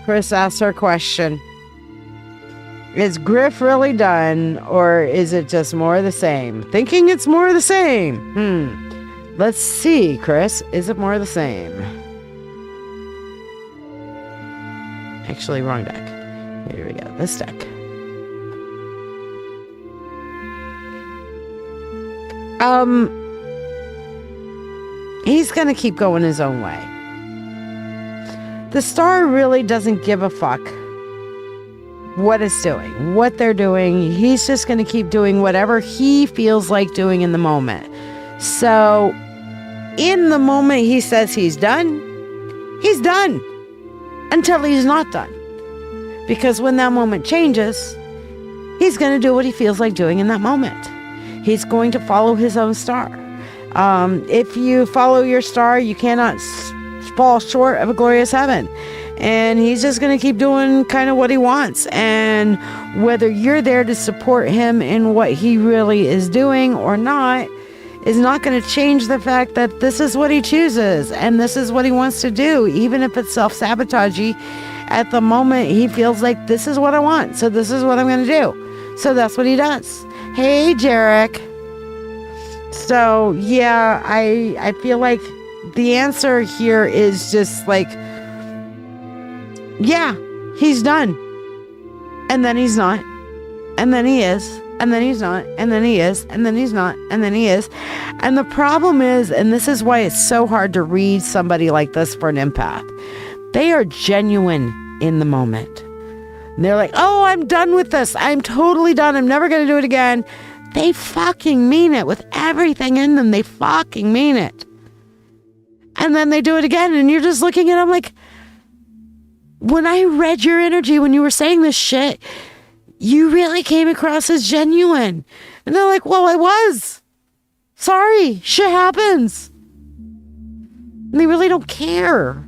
Chris asked her question. Is Griff really done, or is it just more of the same? Thinking it's more of the same. Let's see, Chris. Is it more of the same? Actually, wrong deck. Here we go. This deck. He's gonna keep going his own way. The star really doesn't give a fuck what it's doing, what they're doing. He's just going to keep doing whatever he feels like doing in the moment. So, in the moment he says he's done until he's not done. Because when that moment changes, he's going to do what he feels like doing in that moment. He's going to follow his own star. If you follow your star, you cannot fall short of a glorious heaven. And he's just going to keep doing kind of what he wants. And whether you're there to support him in what he really is doing or not is not going to change the fact that this is what he chooses and this is what he wants to do, even if it's self-sabotagey. At the moment, he feels like this is what I want, so this is what I'm going to do. So that's what he does. Hey, Jarek. So, yeah, I feel like the answer here is just like, yeah, he's done. And then he's not. And then he is. And then he's not. And then he is. And then he's not. And then he is. And the problem is, and this is why it's so hard to read somebody like this for an empath, they are genuine in the moment. And they're like, oh, I'm done with this. I'm totally done. I'm never going to do it again. They fucking mean it with everything in them. They fucking mean it. And then they do it again, and you're just looking at them like, when I read your energy, when you were saying this shit, you really came across as genuine. And they're like, well, I was. Sorry, shit happens. And they really don't care.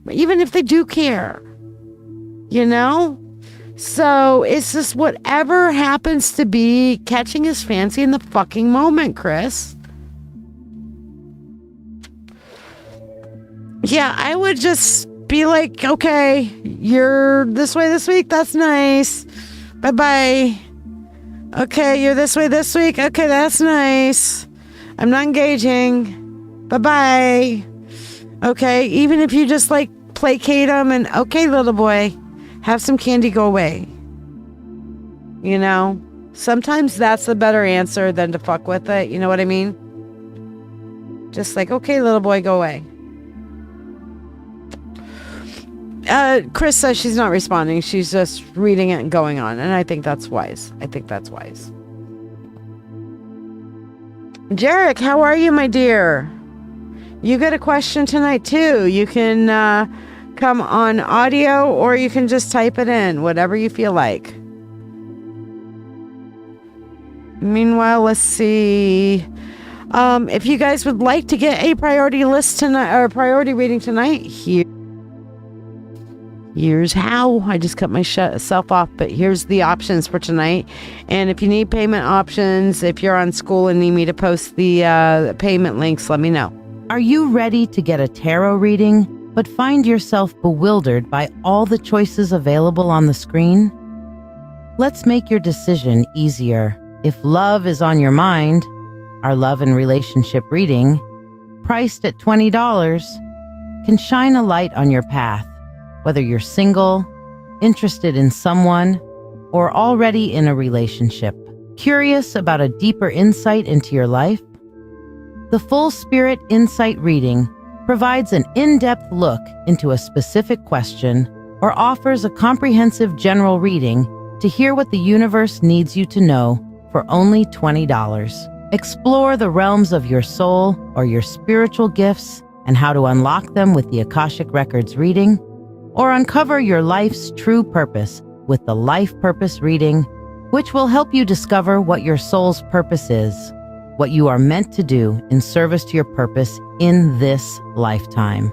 Even if they do care. You know? So it's just whatever happens to be catching his fancy in the fucking moment, Chris. Yeah, I would just be like, okay, you're this way this week. That's nice. Bye-bye. Okay, you're this way this week. Okay, that's nice. I'm not engaging. Bye-bye. Okay, even if you just like placate them and, okay, little boy, have some candy, go away. You know, sometimes that's a better answer than to fuck with it. You know what I mean? Just like, okay, little boy, go away. Chris says she's not responding. She's just reading it and going on. And I think that's wise. Jarek, how are you, my dear? You got a question tonight, too. You can come on audio or you can just type it in, whatever you feel like. Meanwhile, let's see. If you guys would like to get a priority list tonight or priority reading tonight, here. Here's how. I just cut myself off, but here's the options for tonight. And if you need payment options, if you're on school and need me to post the payment links, let me know. Are you ready to get a tarot reading, but find yourself bewildered by all the choices available on the screen? Let's make your decision easier. If love is on your mind, our love and relationship reading, priced at $20, can shine a light on your path. Whether you're single, interested in someone, or already in a relationship, curious about a deeper insight into your life? The Full Spirit Insight reading provides an in-depth look into a specific question or offers a comprehensive general reading to hear what the universe needs you to know for only $20. Explore the realms of your soul or your spiritual gifts and how to unlock them with the Akashic Records reading, or uncover your life's true purpose with the Life Purpose reading, which will help you discover what your soul's purpose is, what you are meant to do in service to your purpose in this lifetime,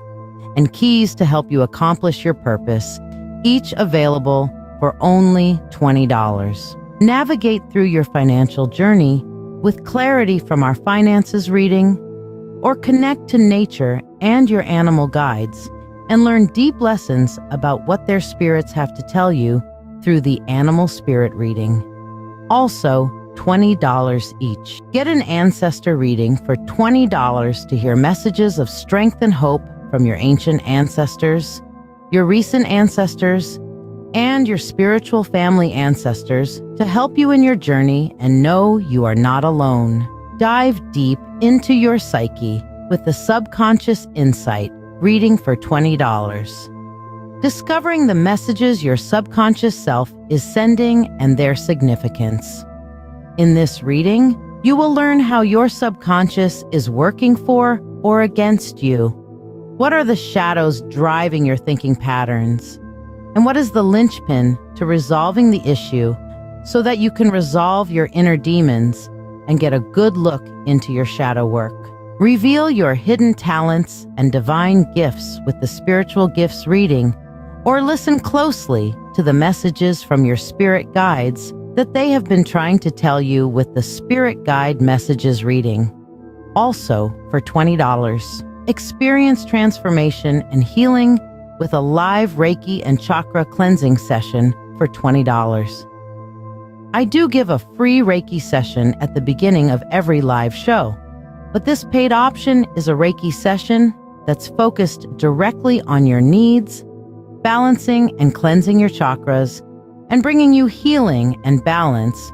and keys to help you accomplish your purpose, each available for only $20. Navigate through your financial journey with clarity from our finances reading, or connect to nature and your animal guides and learn deep lessons about what their spirits have to tell you through the Animal Spirit reading. Also, $20 each. Get an Ancestor reading for $20 to hear messages of strength and hope from your ancient ancestors, your recent ancestors, and your spiritual family ancestors to help you in your journey and know you are not alone. Dive deep into your psyche with the Subconscious Insight reading for $20. Discovering the messages your subconscious self is sending and their significance. In this reading, you will learn how your subconscious is working for or against you. What are the shadows driving your thinking patterns? And what is the linchpin to resolving the issue so that you can resolve your inner demons and get a good look into your shadow work? Reveal your hidden talents and divine gifts with the Spiritual Gifts reading, or listen closely to the messages from your spirit guides that they have been trying to tell you with the Spirit Guide Messages reading. Also, for $20, experience transformation and healing with a live Reiki and Chakra cleansing session for $20. I do give a free Reiki session at the beginning of every live show, but this paid option is a Reiki session that's focused directly on your needs, balancing and cleansing your chakras, and bringing you healing and balance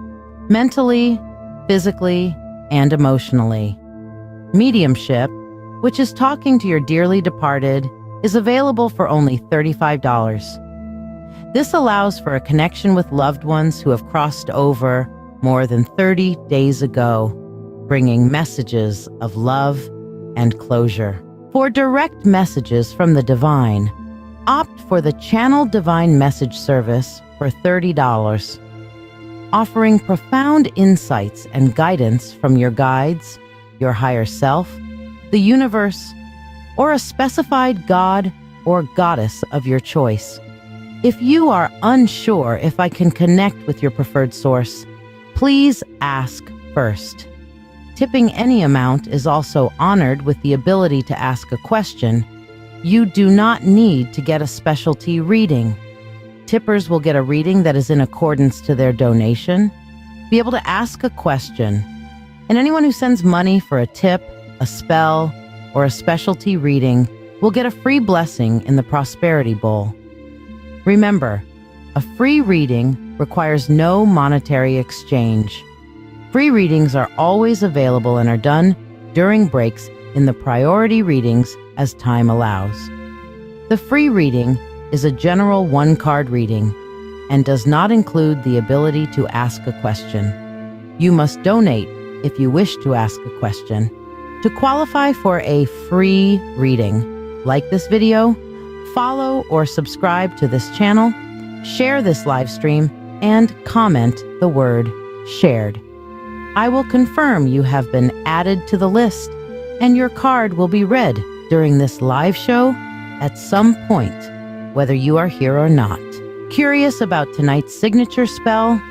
mentally, physically, and emotionally. Mediumship, which is talking to your dearly departed, is available for only $35. This allows for a connection with loved ones who have crossed over more than 30 days ago, bringing messages of love and closure. For direct messages from the divine, opt for the Channel Divine Message service for $30, offering profound insights and guidance from your guides, your higher self, the universe, or a specified god or goddess of your choice. If you are unsure if I can connect with your preferred source, please ask first. Tipping any amount is also honored with the ability to ask a question. You do not need to get a specialty reading. Tippers will get a reading that is in accordance to their donation, be able to ask a question, and anyone who sends money for a tip, a spell, or a specialty reading will get a free blessing in the Prosperity Bowl. Remember, a free reading requires no monetary exchange. Free readings are always available and are done during breaks in the priority readings as time allows. The free reading is a general one-card reading and does not include the ability to ask a question. You must donate if you wish to ask a question. To qualify for a free reading, like this video, follow or subscribe to this channel, share this live stream, and comment the word shared. I will confirm you have been added to the list, and your card will be read during this live show at some point whether you are here or not. Curious about tonight's signature spell?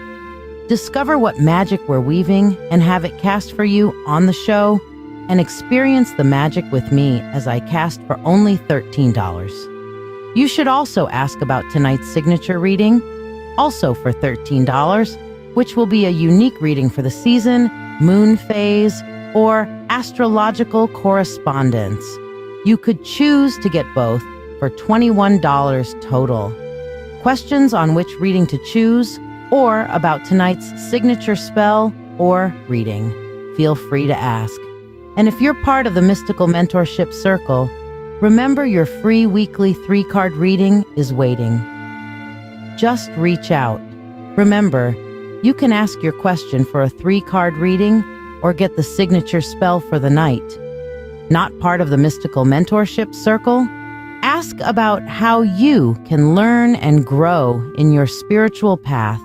Discover what magic we're weaving and have it cast for you on the show, and experience the magic with me as I cast for only $13. You should also ask about tonight's signature reading, also for $13, which will be a unique reading for the season, moon phase, or astrological correspondence. You could choose to get both for $21 total. Questions on which reading to choose or about tonight's signature spell or reading, feel free to ask. And if you're part of the Mystical Mentorship Circle, remember your free weekly 3-card reading is waiting. Just reach out. Remember, you can ask your question for a 3-card reading or get the signature spell for the night. Not part of the Mystical Mentorship Circle? Ask about how you can learn and grow in your spiritual path,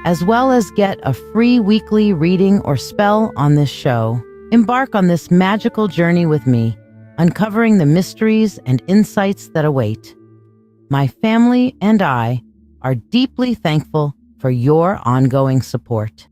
as well as get a free weekly reading or spell on this show. Embark on this magical journey with me, uncovering the mysteries and insights that await. My family and I are deeply thankful for your ongoing support.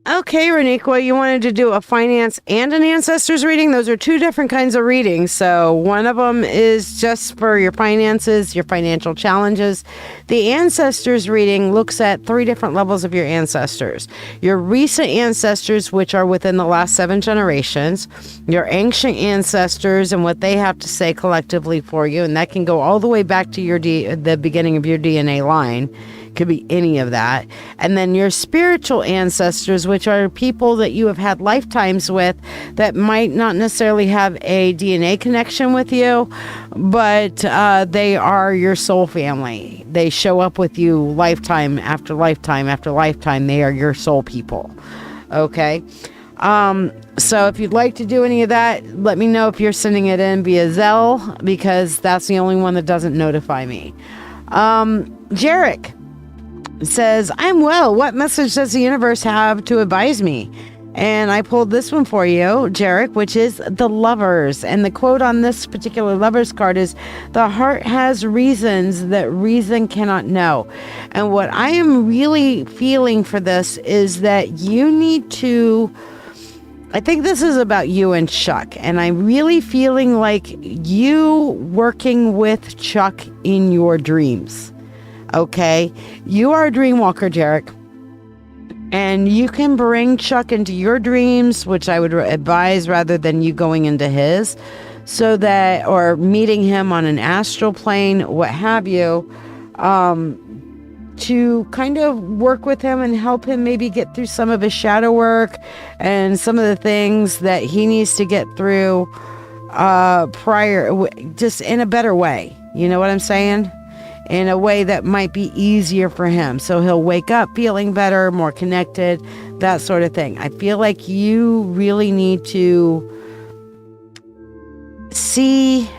Okay, Reniqua, you wanted to do a finance and an ancestors reading? Those are two different kinds of readings. So one of them is just for your finances, your financial challenges. The ancestors reading looks at 3 different levels of your ancestors. Your recent ancestors, which are within the last 7 generations, your ancient ancestors and what they have to say collectively for you. And that can go all the way back to the beginning of your DNA line. Could be any of that. And then your spiritual ancestors, which are people that you have had lifetimes with that might not necessarily have a DNA connection with you, but they are your soul family. They show up with you lifetime after lifetime after lifetime. They are your soul people. Okay. So if you'd like to do any of that, let me know if you're sending it in via Zelle, because that's the only one that doesn't notify me. Jarek says, I'm well. What message does the universe have to advise me? And I pulled this one for you, Jarek, which is the Lovers. And the quote on this particular Lovers card is, the heart has reasons that reason cannot know. And what I am really feeling for this is that you need to, I think this is about you and Chuck. And I'm really feeling like you working with Chuck in your dreams. Okay, you are a dream walker, Jarek, and you can bring Chuck into your dreams, which I would advise rather than you going into his, so that, or meeting him on an astral plane, what have you, to kind of work with him and help him maybe get through some of his shadow work and some of the things that he needs to get through prior, just in a better way. You know what I'm saying? In a way that might be easier for him. So he'll wake up feeling better, more connected, that sort of thing. I feel like you really need to see,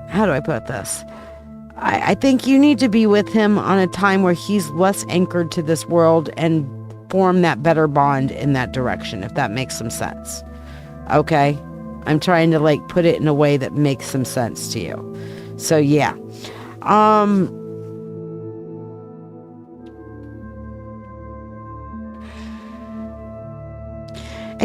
how do I put this? I think you need to be with him on a time where he's less anchored to this world and form that better bond in that direction, if that makes some sense. Okay? I'm trying to put it in a way that makes some sense to you. So yeah, I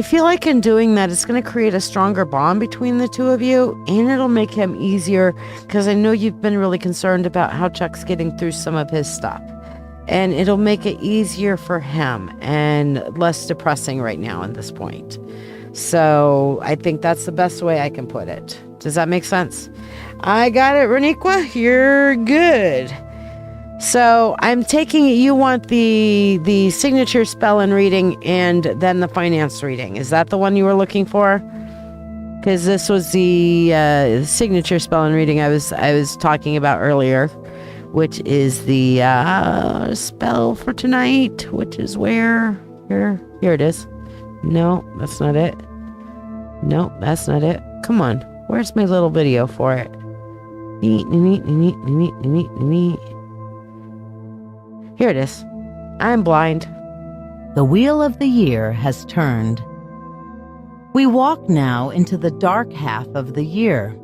feel like in doing that, it's going to create a stronger bond between the two of you, and it'll make him easier, because I know you've been really concerned about how Chuck's getting through some of his stuff, and it'll make it easier for him and less depressing right now at this point. So I think that's the best way I can put it. Does that make sense? I got it, Reniqua. You're good. So I'm taking it you want the signature spell and reading and then the finance reading. Is that the one you were looking for? Because this was the signature spell and reading I was talking about earlier, which is the spell for tonight, which is where? Here it is. No, that's not it. No, that's not it. Come on. Where's my little video for it? Here it is. I'm blind. The wheel of the year has turned. We walk now into the dark half of the year,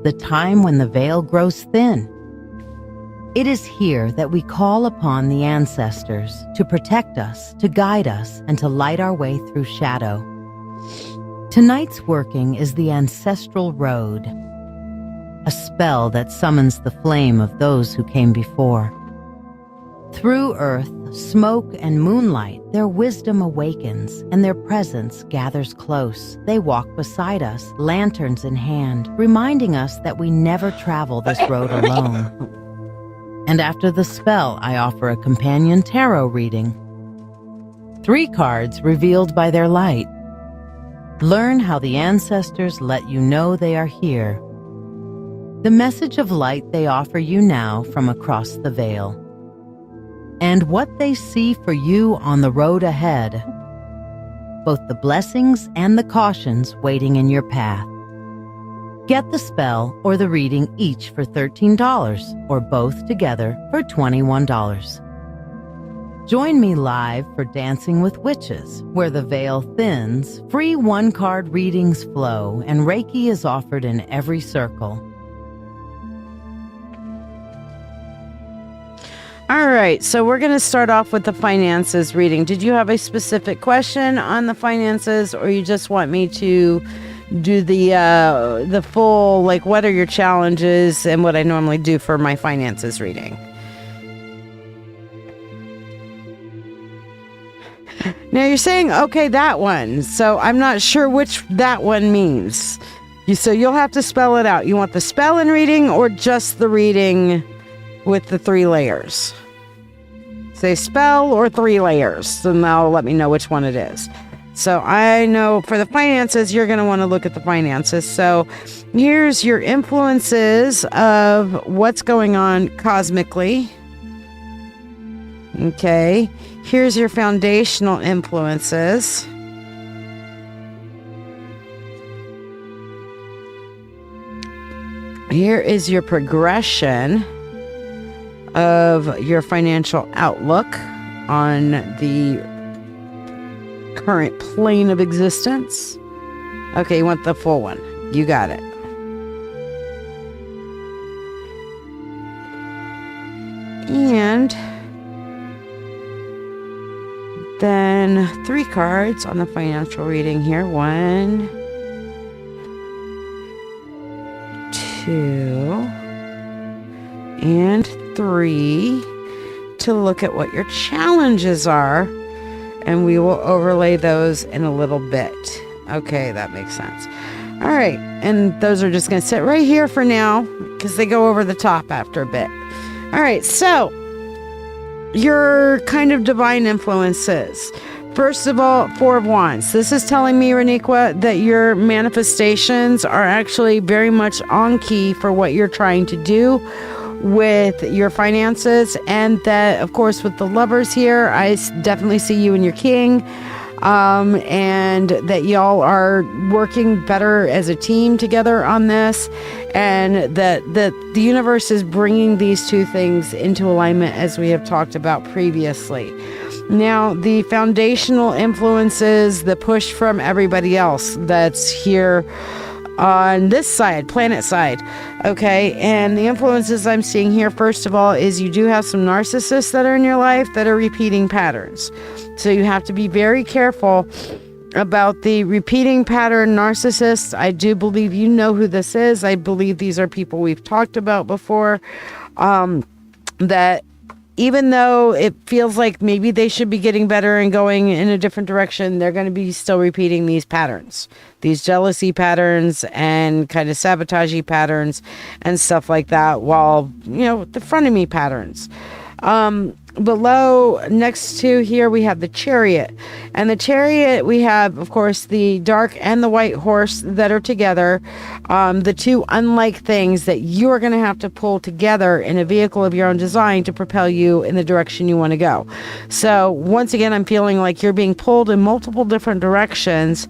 the time when the veil grows thin. It is here that we call upon the ancestors to protect us, to guide us, and to light our way through shadow. Tonight's working is the ancestral road, a spell that summons the flame of those who came before. Through earth, smoke, and moonlight, their wisdom awakens, and their presence gathers close. They walk beside us, lanterns in hand, reminding us that we never travel this road alone. And after the spell, I offer a companion tarot reading. 3 cards revealed by their light. Learn how the ancestors let you know they are here. The message of light they offer you now from across the veil. And what they see for you on the road ahead. Both the blessings and the cautions waiting in your path. Get the spell or the reading each for $13 or both together for $21. Join me live for Dancing with Witches, where the veil thins, free 1-card readings flow, and Reiki is offered in every circle. All right, so we're going to start off with the finances reading. Did you have a specific question on the finances, or you just want me to do the full, like, what are your challenges and what I normally do for my finances reading? Now you're saying, okay, that one. So I'm not sure which that one means. So you'll have to spell it out. You want the spell and reading or just the reading with the 3 layers? Say spell or 3 layers. So now let me know which one it is. So I know for the finances, you're going to want to look at the finances. So here's your influences of what's going on cosmically. Okay. Here's your foundational influences. Here is your progression of your financial outlook on the current plane of existence. Okay, you want the full one. You got it. And then 3 cards on the financial reading here. 1, 2, and 3 to look at what your challenges are. And we will overlay those in a little bit. Okay, that makes sense. All right, and those are just going to sit right here for now because they go over the top after a bit. All right, so your kind of divine influences. First of all, 4 of Wands. This is telling me, Reniqua, that your manifestations are actually very much on key for what you're trying to do with your finances, and that, of course, with the Lovers here, I definitely see you and your king, and that y'all are working better as a team together on this, and that the universe is bringing these 2 things into alignment, as we have talked about previously. Now, the foundational influences, the push from everybody else that's here on this side, planet side. Okay, and the influences I'm seeing here, first of all, is you do have some narcissists that are in your life that are repeating patterns. So you have to be very careful about the repeating pattern narcissists. I do believe you know who this is. I believe these are people we've talked about before, that even though it feels like maybe they should be getting better and going in a different direction, they're going to be still repeating these patterns, these jealousy patterns and kind of sabotagey patterns and stuff like that, while, you know, the frenemy patterns. Below, next to here, we have the Chariot. And the Chariot, we have, of course, the dark and the white horse that are together. The 2 unlike things that you are going to have to pull together in a vehicle of your own design to propel you in the direction you want to go. So, once again, I'm feeling like you're being pulled in multiple different directions.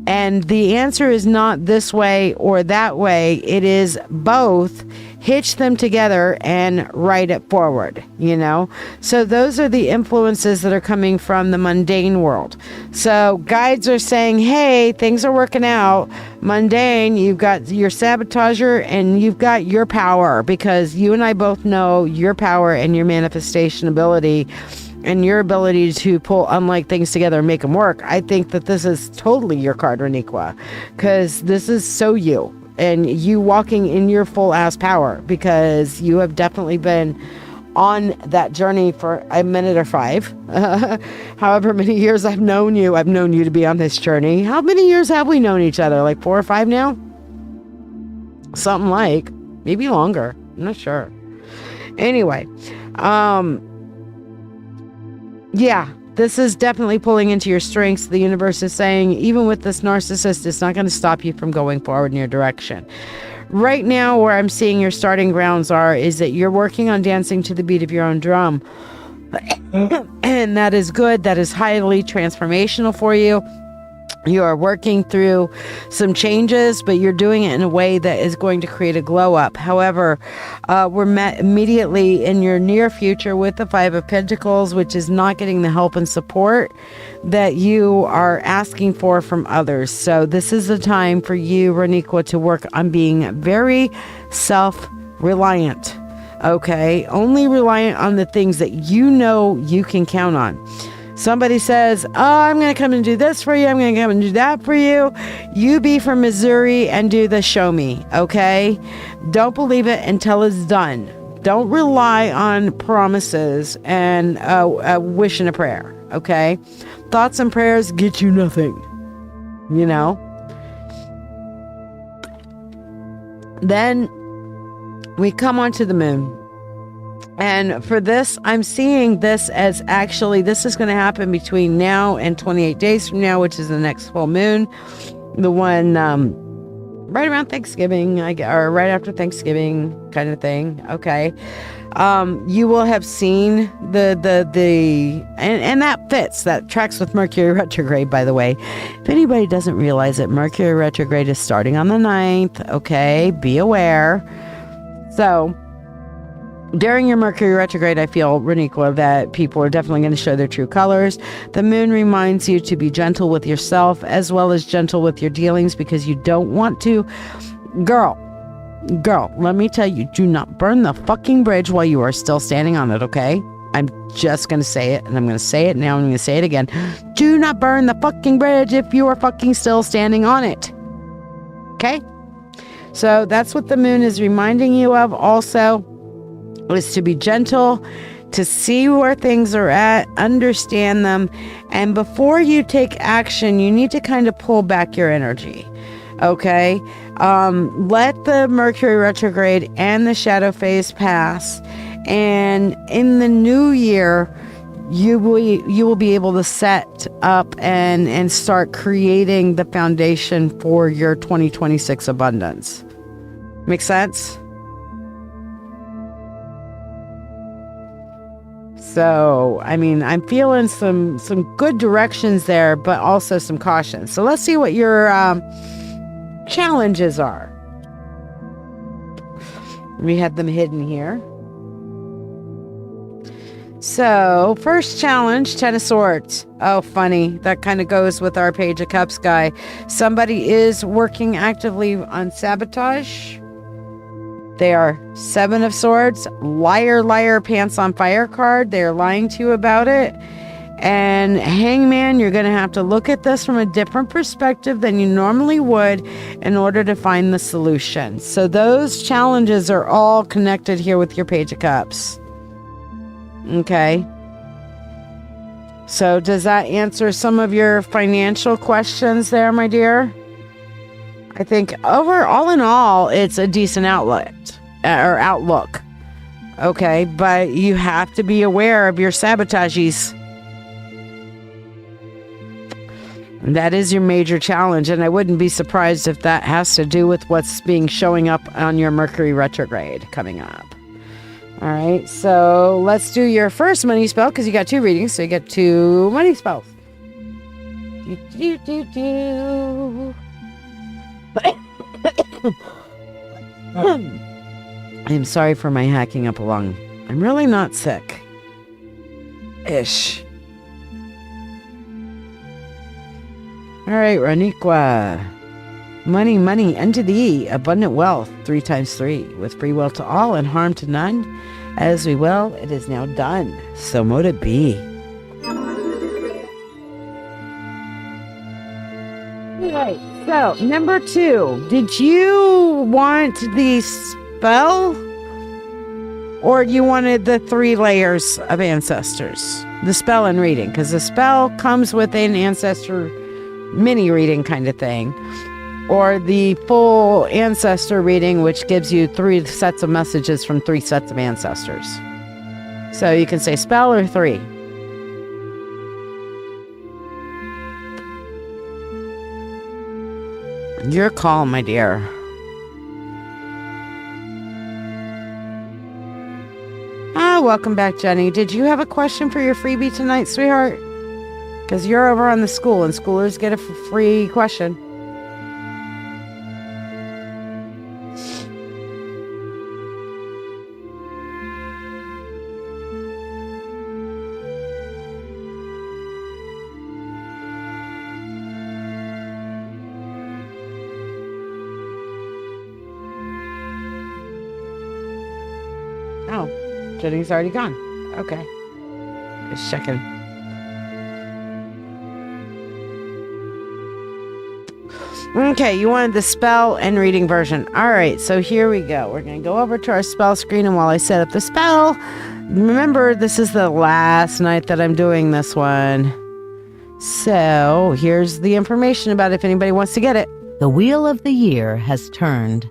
And the answer is not this way or that way. It is both. hitch them together and ride it forward, you know? So those are the influences that are coming from the mundane world. So guides are saying, hey, things are working out. Mundane, you've got your sabotager and you've got your power, because you and I both know your power and your manifestation ability and your ability to pull unlike things together and make them work. I think that this is totally your card, Reniqua, because this is so you and you walking in your full ass power, because you have definitely been on that journey for a minute or 5. However many years I've known you to be on this journey. How many years have we known each other? Like 4 or 5 now? Something like, maybe longer. I'm not sure. Anyway, yeah, this is definitely pulling into your strengths. The universe is saying, even with this narcissist, it's not going to stop you from going forward in your direction. Right now, where I'm seeing your starting grounds is that you're working on dancing to the beat of your own drum. And that is good. That is highly transformational for you. You are working through some changes, but you're doing it in a way that is going to create a glow up. However, we're met immediately in your near future with the 5 of Pentacles, which is not getting the help and support that you are asking for from others. So this is the time for you, Reniqua, to work on being very self-reliant. Okay? Only reliant on the things that you know you can count on. Somebody says, oh, I'm going to come and do this for you. I'm going to come and do that for you. You be from Missouri and do the show me, okay? Don't believe it until it's done. Don't rely on promises and a wish and a prayer, okay? Thoughts and prayers get you nothing, you know? Then we come onto the moon. And for this, I'm seeing this as actually, this is going to happen between now and 28 days from now, which is the next full moon. The one right around Thanksgiving, or right after Thanksgiving kind of thing. Okay. You will have seen and that fits, that tracks with Mercury retrograde, by the way. If anybody doesn't realize it, Mercury retrograde is starting on the 9th. Okay. Be aware. So, during your Mercury retrograde, I feel, Reniqua, that people are definitely going to show their true colors. The moon reminds you to be gentle with yourself as well as gentle with your dealings, because you don't want to. Girl, let me tell you, do not burn the fucking bridge while you are still standing on it, okay? I'm just going to say it, and I'm going to say it now, and I'm going to say it again. Do not burn the fucking bridge if you are fucking still standing on it. Okay? So that's what the moon is reminding you of also. Is to be gentle, to see where things are at, understand them, and before you take action, you need to kind of pull back your energy. Okay? Let the Mercury retrograde and the shadow phase pass, and in the new year, you will be able to set up and start creating the foundation for your 2026 abundance. Make sense? So, I mean, I'm feeling some good directions there, but also some caution. So let's see what your challenges are. We have them hidden here. So, first challenge, 10 of Swords. Oh, funny. That kind of goes with our Page of Cups guy. Somebody is working actively on sabotage. They are 7 of Swords, liar, liar, pants on fire card. They're lying to you about it. And Hangman, you're going to have to look at this from a different perspective than you normally would in order to find the solution. So those challenges are all connected here with your Page of Cups. Okay. So does that answer some of your financial questions there, my dear? I think all in all, it's a decent outlet or outlook. Okay, but you have to be aware of your sabotages. That is your major challenge, and I wouldn't be surprised if that has to do with what's showing up on your Mercury retrograde coming up. All right, so let's do your first money spell, because you got 2 readings, so you get 2 money spells. I'm sorry for my hacking up a lung. I'm really not sick. Ish. All right, Raniqua. Money, money, unto thee, abundant wealth, 3 times 3, with free will to all and harm to none. As we will, it is now done. So mote it be. All right, so number 2. Did you want the spell? Or you wanted the 3 layers of ancestors? The spell and reading, because the spell comes with an ancestor mini reading kind of thing. Or the full ancestor reading, which gives you 3 sets of messages from 3 sets of ancestors. So you can say spell or 3. Your call, my dear. Welcome back, Jenny. Did you have a question for your freebie tonight, sweetheart? Because you're over on the school, and schoolers get a free question. Oh, Jenny's already gone. Okay. Just checking. Okay, you wanted the spell and reading version. All right, so here we go. We're going to go over to our spell screen, and while I set up the spell, remember, this is the last night that I'm doing this one. So here's the information about it if anybody wants to get it. The wheel of the year has turned.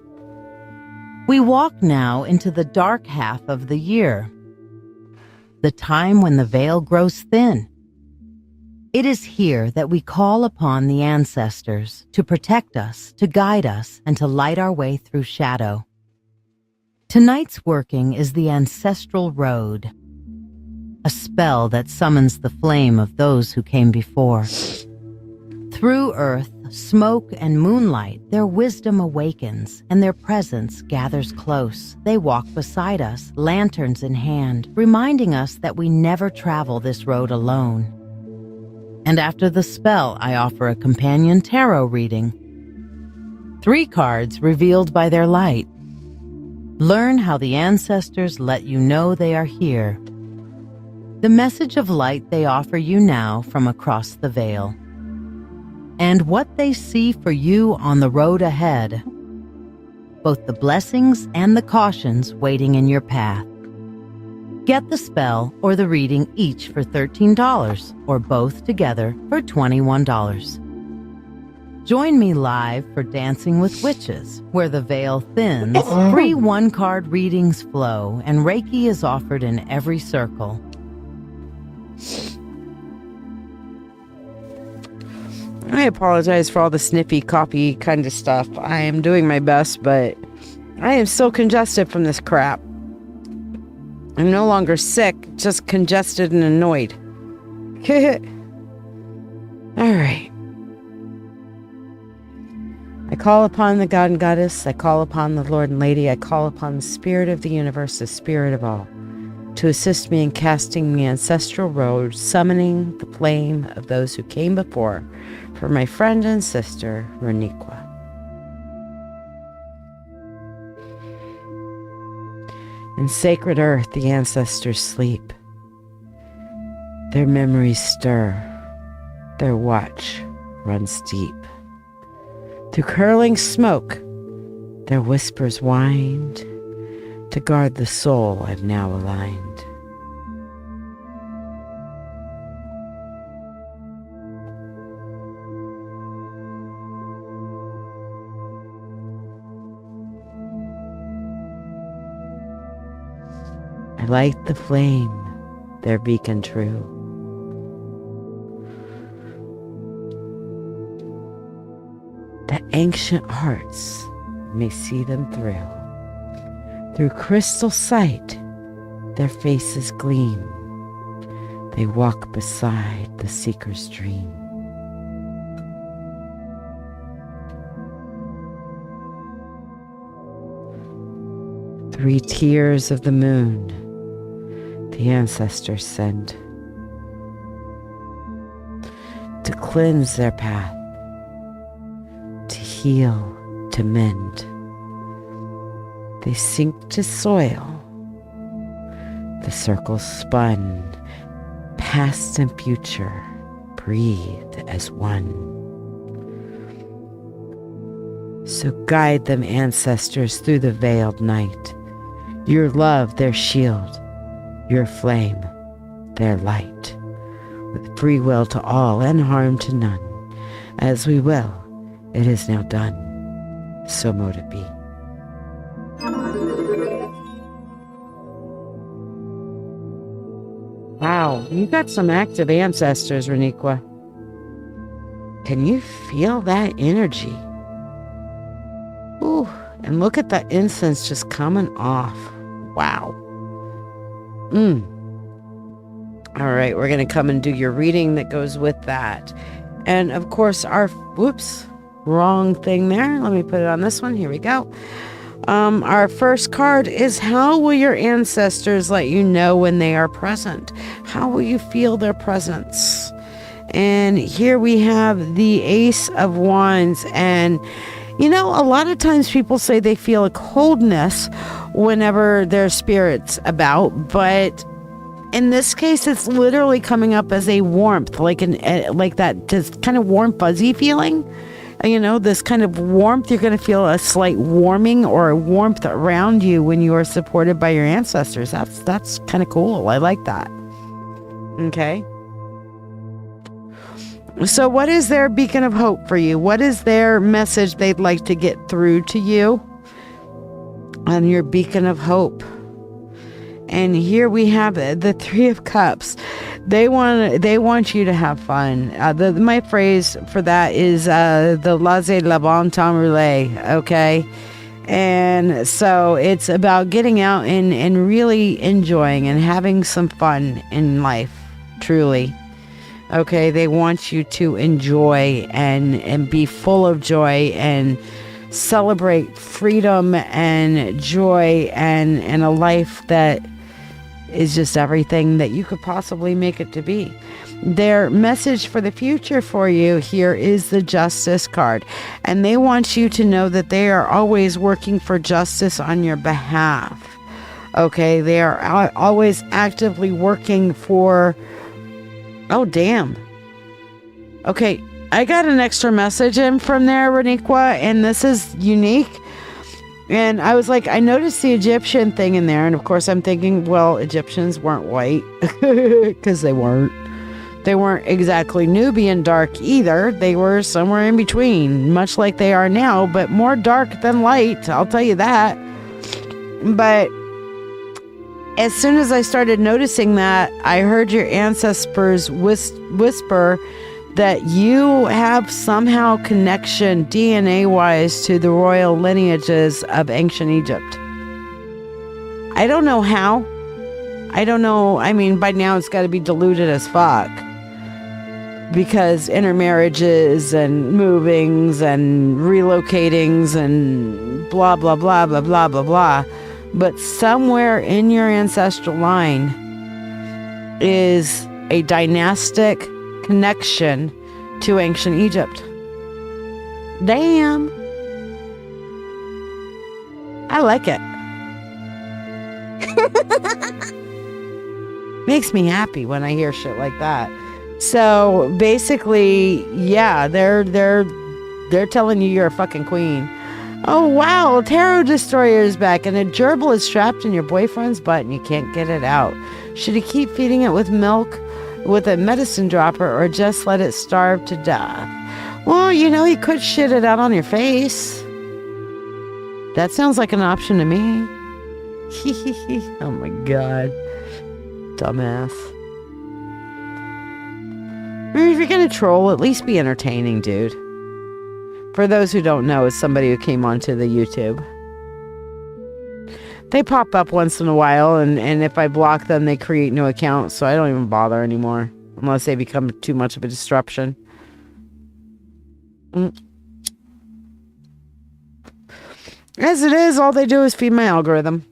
We walk now into the dark half of the year, the time when the veil grows thin. It is here that we call upon the ancestors to protect us, to guide us, and to light our way through shadow. Tonight's working is the ancestral road, a spell that summons the flame of those who came before. Through earth, smoke, and moonlight, their wisdom awakens, and their presence gathers close. They walk beside us, lanterns in hand, reminding us that we never travel this road alone. And after the spell, I offer a companion tarot reading. 3 cards revealed by their light. Learn how the ancestors let you know they are here. The message of light they offer you now from across the veil. And what they see for you on the road ahead. Both the blessings and the cautions waiting in your path. Get the spell or the reading each for $13 or both together for $21. Join me live for Dancing with Witches, where the veil thins, free 1-card readings flow, and Reiki is offered in every circle. I apologize for all the snippy copy kind of stuff. I am doing my best, but I am so congested from this crap. I'm no longer sick, just congested and annoyed. All right. I call upon the God and Goddess. I call upon the Lord and Lady. I call upon the Spirit of the universe, the Spirit of all, to assist me in casting the ancestral road, summoning the flame of those who came before, for my friend and sister, Raniqua. In sacred earth, the ancestors sleep. Their memories stir. Their watch runs deep. Through curling smoke, their whispers wind to guard the soul I've now aligned. I light the flame, their beacon true. That ancient hearts may see them through. Through crystal sight, their faces gleam. They walk beside the seeker's dream. 3 tears of the moon the ancestors send to cleanse their path, to heal, to mend. They sink to soil. The circles spun, past and future breathe as one. So guide them, ancestors, through the veiled night. Your love, their shield. Your flame, their light. With free will to all and harm to none. As we will, it is now done. So mote it be. Wow, you got some active ancestors, Reniqua. Can you feel that energy? Ooh, and look at that incense just coming off. Wow. All right, we're going to come and do your reading that goes with that. And of course, wrong thing there. Let me put it on this one. Here we go. Our first card is, how will your ancestors let you know when they are present? How will you feel their presence? And here we have the Ace of Wands. And, you know, a lot of times people say they feel a coldness whenever their spirit's about, but in this case, it's literally coming up as a warmth, like that just kind of warm, fuzzy feeling. You know, this kind of warmth, you're going to feel a slight warming or a warmth around you when you are supported by your ancestors. That's kind of cool. I like that. Okay. So what is their beacon of hope for you? What is their message they'd like to get through to you on your beacon of hope? And here we have it, the 3 of Cups. They want you to have fun. My phrase for that is the laissez le bon temps rouler, okay? And so it's about getting out and really enjoying and having some fun in life, truly. Okay, they want you to enjoy and be full of joy and celebrate freedom and joy and a life that is just everything that you could possibly make it to be. Their message for the future for you here is the Justice card. And they want you to know that they are always working for justice on your behalf. Okay, they are always actively working for... Oh, damn. Okay, I got an extra message in from there, Reniqua, and this is unique. And I was like, I noticed the Egyptian thing in there. And of course, I'm thinking, well, Egyptians weren't white because they weren't. They weren't exactly Nubian dark either. They were somewhere in between, much like they are now, but more dark than light. I'll tell you that. But as soon as I started noticing that, I heard your ancestors whisper that you have somehow connection DNA-wise to the royal lineages of ancient Egypt. I don't know how. I don't know. I mean, by now it's got to be diluted as fuck. Because intermarriages and movings and relocatings and blah, blah, blah, blah, blah, blah, blah. But somewhere in your ancestral line is a dynastic connection to ancient Egypt. Damn. I like it. Makes me happy when I hear shit like that. So basically, yeah, they're telling you you're a fucking queen. Oh wow, Tarot Destroyer is back, and a gerbil is trapped in your boyfriend's butt and you can't get it out. Should he keep feeding it with milk with a medicine dropper or just let it starve to death? Well, you know, he could shit it out on your face. That sounds like an option to me. Oh my god. Dumbass. I mean, if you're gonna troll, at least be entertaining, dude. For those who don't know, it's somebody who came onto the YouTube. They pop up once in a while, and if I block them, they create new accounts, so I don't even bother anymore. Unless they become too much of a disruption. As it is, all they do is feed my algorithm.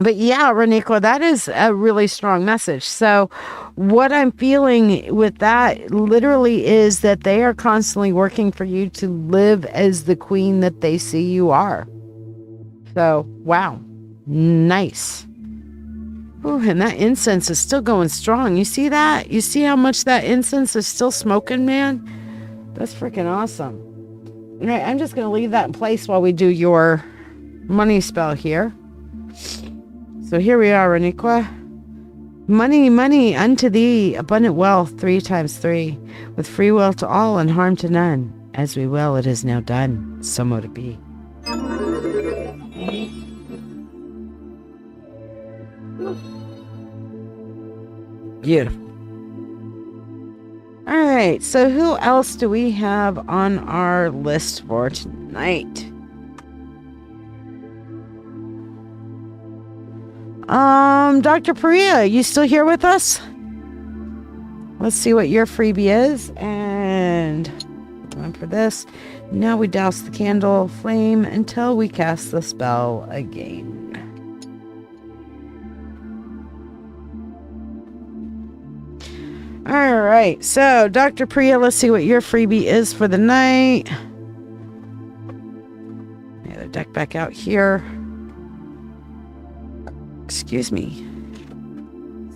But yeah, Reniqua, that is a really strong message. So what I'm feeling with that literally is that they are constantly working for you to live as the queen that they see you are. So, wow. Nice. Ooh, and that incense is still going strong. You see that? You see how much that incense is still smoking, man? That's freaking awesome. All right, I'm just going to leave that in place while we do your money spell here. So here we are, Reniqua. Money, money unto thee, abundant wealth 3 times 3, with free will to all and harm to none. As we will, it is now done. So mote it be. Beautiful. All right, so who else do we have on our list for tonight? Dr. Priya, you still here with us? Let's see what your freebie is. And going for this. Now we douse the candle flame until we cast the spell again. All right, so Dr. Priya, let's see what your freebie is for the night. The deck back out here. Excuse me.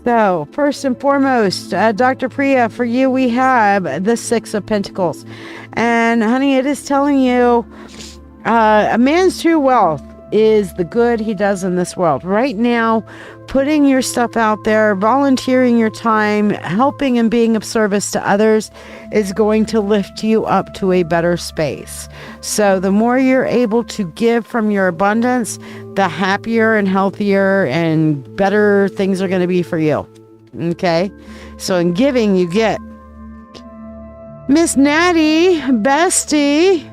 So, first and foremost, Dr. Priya, for you, we have the 6 of Pentacles. And, honey, it is telling you a man's true wealth is the good he does in this world. Right now, putting your stuff out there, volunteering your time, helping and being of service to others is going to lift you up to a better space. So the more you're able to give from your abundance, the happier and healthier and better things are going to be for you. Okay? So in giving, you get. Miss Natty, bestie.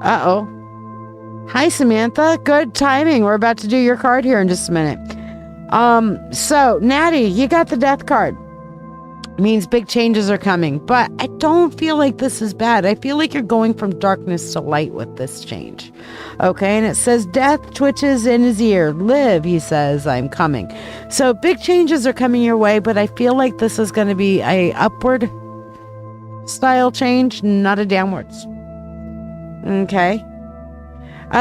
Uh-oh. Hi, Samantha. Good timing. We're about to do your card here in just a minute. So, Natty, you got the death card. Means big changes are coming. But I don't feel like this is bad. I feel like you're going from darkness to light with this change. Okay, and it says death twitches in his ear. Live, he says, I'm coming. So, big changes are coming your way, but I feel like this is going to be a upward style change, not a downwards. Okay.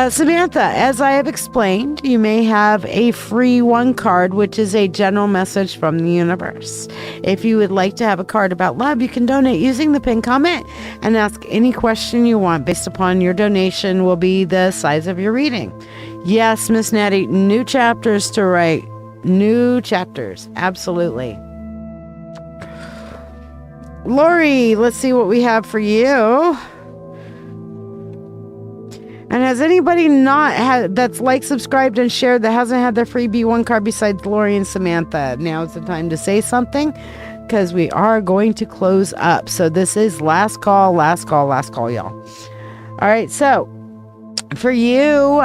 Samantha, as I have explained, you may have a free 1 card, which is a general message from the universe. If you would like to have a card about love, you can donate using the pinned comment and ask any question you want. Based upon your donation will be the size of your reading. Yes, Miss Natty, new chapters to write. New chapters. Absolutely. Lori, let's see what we have for you. And has anybody that's liked, subscribed, and shared that hasn't had their freebie 1 card besides Lori and Samantha? Now's the time to say something because we are going to close up. So this is last call, y'all. All right, so for you,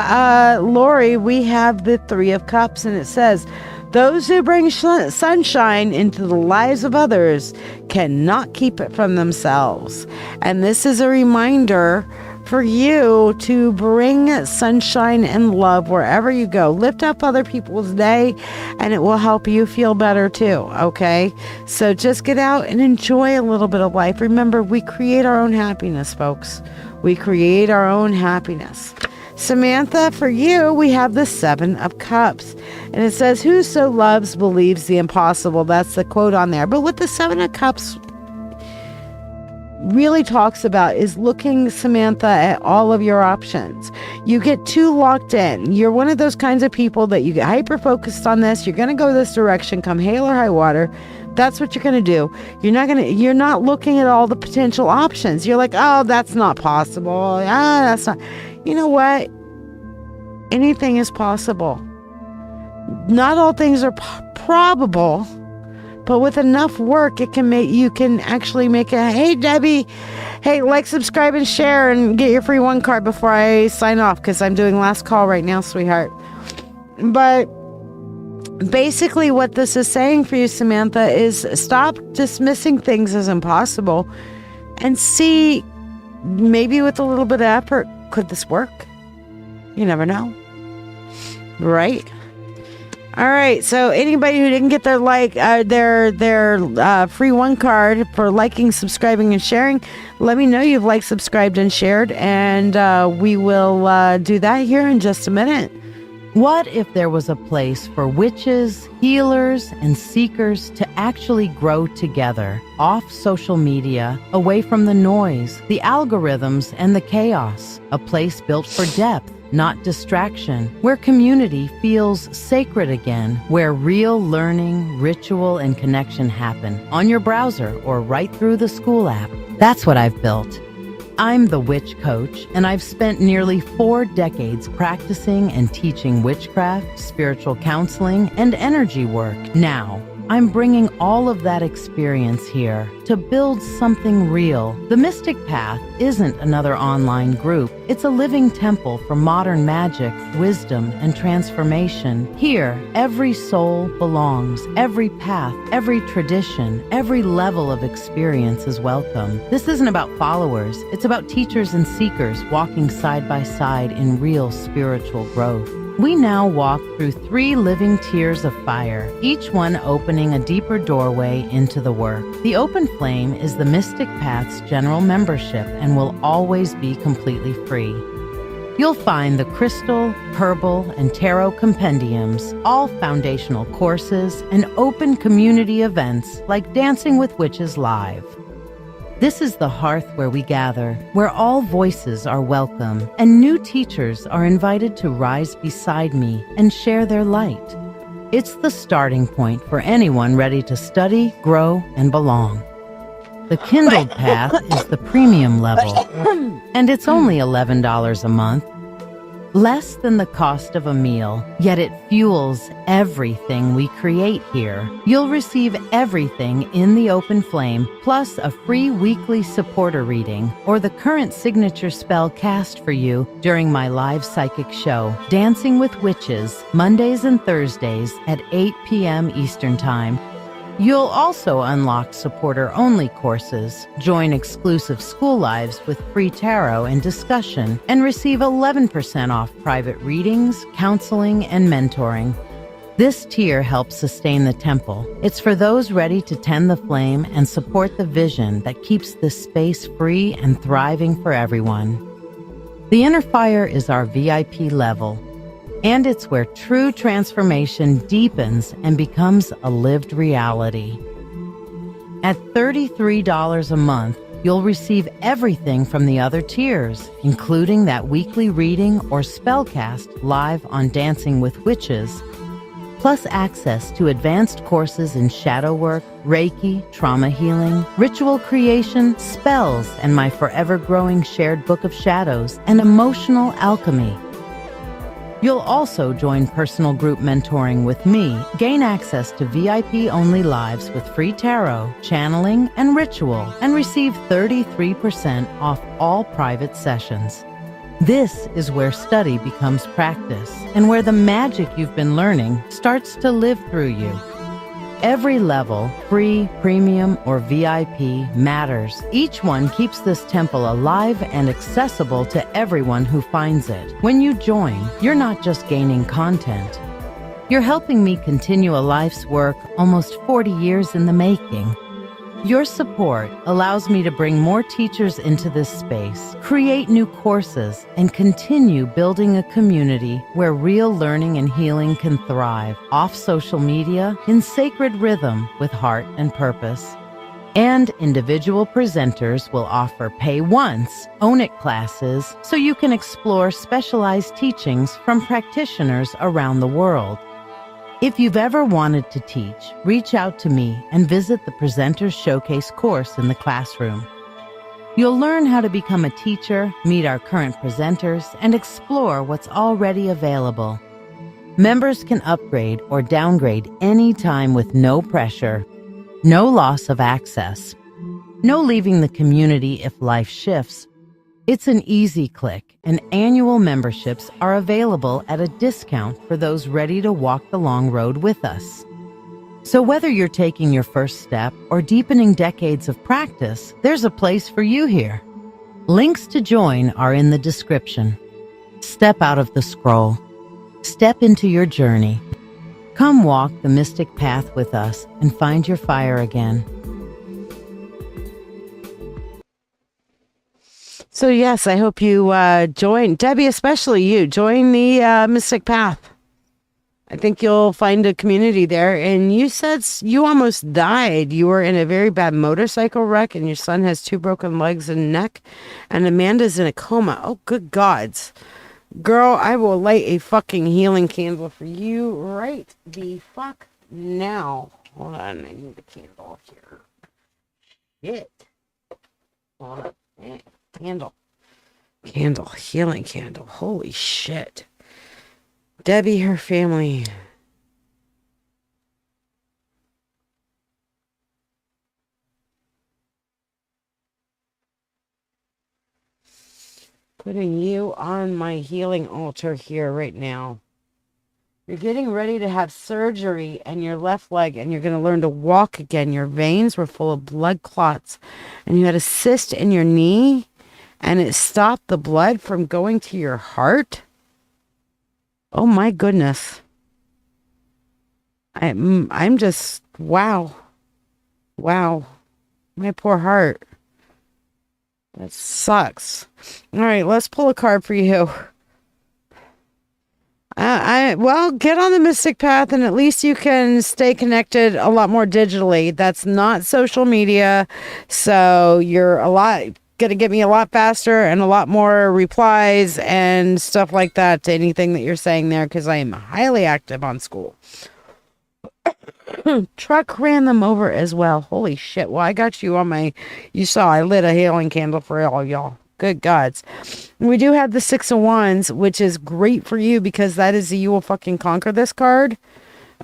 Lori, we have the 3 of Cups, and it says, those who bring sunshine into the lives of others cannot keep it from themselves. And this is a reminder for you to bring sunshine and love wherever you go. Lift up other people's day, and it will help you feel better too, okay? So just get out and enjoy a little bit of life. Remember, we create our own happiness, folks. We create our own happiness. Samantha, for you, we have the 7 of Cups. And it says, whoso loves believes the impossible. That's the quote on there. But what the 7 of Cups really talks about is looking, Samantha, at all of your options. You get too locked in. You're one of those kinds of people that you get hyper focused on this. You're going to go this direction, come hail or high water. That's what you're going to do. You're not looking at all the potential options. You're like, oh, that's not possible. That's not. You know what? Anything is possible. Not all things are probable. But with enough work, you can actually make a, hey, Debbie, hey, like, subscribe, and share, and get your free 1 card before I sign off, because I'm doing last call right now, sweetheart. But basically what this is saying for you, Samantha, is stop dismissing things as impossible and see, maybe with a little bit of effort, could this work? You never know. Right? All right, so anybody who didn't get their free one card for liking, subscribing, and sharing, let me know you've liked, subscribed, and shared, and we will do that here in just a minute. What if there was a place for witches, healers, and seekers to actually grow together, off social media, away from the noise, the algorithms, and the chaos? A place built for depth, not distraction, where community feels sacred again, where real learning, ritual, and connection happen on your browser or right through the school app. That's what I've built. I'm the Witch Coach, and I've spent nearly 4 decades practicing and teaching witchcraft, spiritual counseling, and energy work. Now, I'm bringing all of that experience here to build something real. The Mystic Path isn't another online group. It's a living temple for modern magic, wisdom, and transformation. Here, every soul belongs. Every path, every tradition, every level of experience is welcome. This isn't about followers. It's about teachers and seekers walking side by side in real spiritual growth. We now walk through 3 living tiers of fire, each one opening a deeper doorway into the work. The open flame is the Mystic Path's general membership and will always be completely free. You'll find the crystal, herbal, and tarot compendiums, all foundational courses, and open community events like Dancing with Witches Live. This is the hearth where we gather, where all voices are welcome, and new teachers are invited to rise beside me and share their light. It's the starting point for anyone ready to study, grow, and belong. The Kindled Path is the premium level, and it's only $11 a month. Less than the cost of a meal, yet it fuels everything we create here. You'll receive everything in the open flame, plus a free weekly supporter reading, or the current signature spell cast for you during my live psychic show, Dancing with Witches, Mondays and Thursdays at 8 p.m. Eastern Time. You'll also unlock supporter-only courses, join exclusive school lives with free tarot and discussion, and receive 11% off private readings, counseling, and mentoring. This tier helps sustain the temple. It's for those ready to tend the flame and support the vision that keeps this space free and thriving for everyone. The Inner Fire is our VIP level, and it's where true transformation deepens and becomes a lived reality. At $33 a month, you'll receive everything from the other tiers, including that weekly reading or spellcast live on Dancing with Witches, plus access to advanced courses in shadow work, Reiki, trauma healing, ritual creation, spells, and my forever growing shared book of shadows and emotional alchemy. You'll also join personal group mentoring with me, gain access to VIP-only lives with free tarot, channeling, and ritual, and receive 33% off all private sessions. This is where study becomes practice, and where the magic you've been learning starts to live through you. Every level, free, premium, or VIP, matters. Each one keeps this temple alive and accessible to everyone who finds it. When you join, you're not just gaining content. You're helping me continue a life's work almost 40 years in the making. Your support allows me to bring more teachers into this space, create new courses, and continue building a community where real learning and healing can thrive off social media in sacred rhythm with heart and purpose. And individual presenters will offer pay once, own it classes so you can explore specialized teachings from practitioners around the world. If you've ever wanted to teach, reach out to me and visit the Presenters Showcase course in the classroom. You'll learn how to become a teacher, meet our current presenters, and explore what's already available. Members can upgrade or downgrade anytime with no pressure, no loss of access, no leaving the community if life shifts. It's an easy click, and annual memberships are available at a discount for those ready to walk the long road with us. So whether you're taking your first step or deepening decades of practice, there's a place for you here. Links to join are in the description. Step out of the scroll. Step into your journey. Come walk the mystic path with us and find your fire again. So yes, I hope you join, Debbie, especially you, join the Mystic Path. I think you'll find a community there. And you said you almost died. You were in a very bad motorcycle wreck, and your son has 2 broken legs and neck, and Amanda's in a coma. Oh, good gods. Girl, I will light a fucking healing candle for you right the fuck now. Hold on, I need the candle here. Shit. Hold on. Candle, healing candle. Holy shit. Debbie, her family. Putting you on my healing altar here right now. You're getting ready to have surgery in your left leg, and you're going to learn to walk again. Your veins were full of blood clots, and you had a cyst in your knee, and it stopped the blood from going to your heart. Oh my goodness. I'm just, wow. Wow. My poor heart. That sucks. All right, let's pull a card for you. Well, get on the Mystic Path, and at least you can stay connected a lot more digitally. That's not social media, so you're going to get me a lot faster and a lot more replies and stuff like that to anything that you're saying there, because I am highly active on school. Truck ran them over as well. Holy shit. Well, I got you on you saw I lit a healing candle for all y'all. Good gods. We do have the 6 of Wands, which is great for you because that is the You Will Fucking Conquer This card.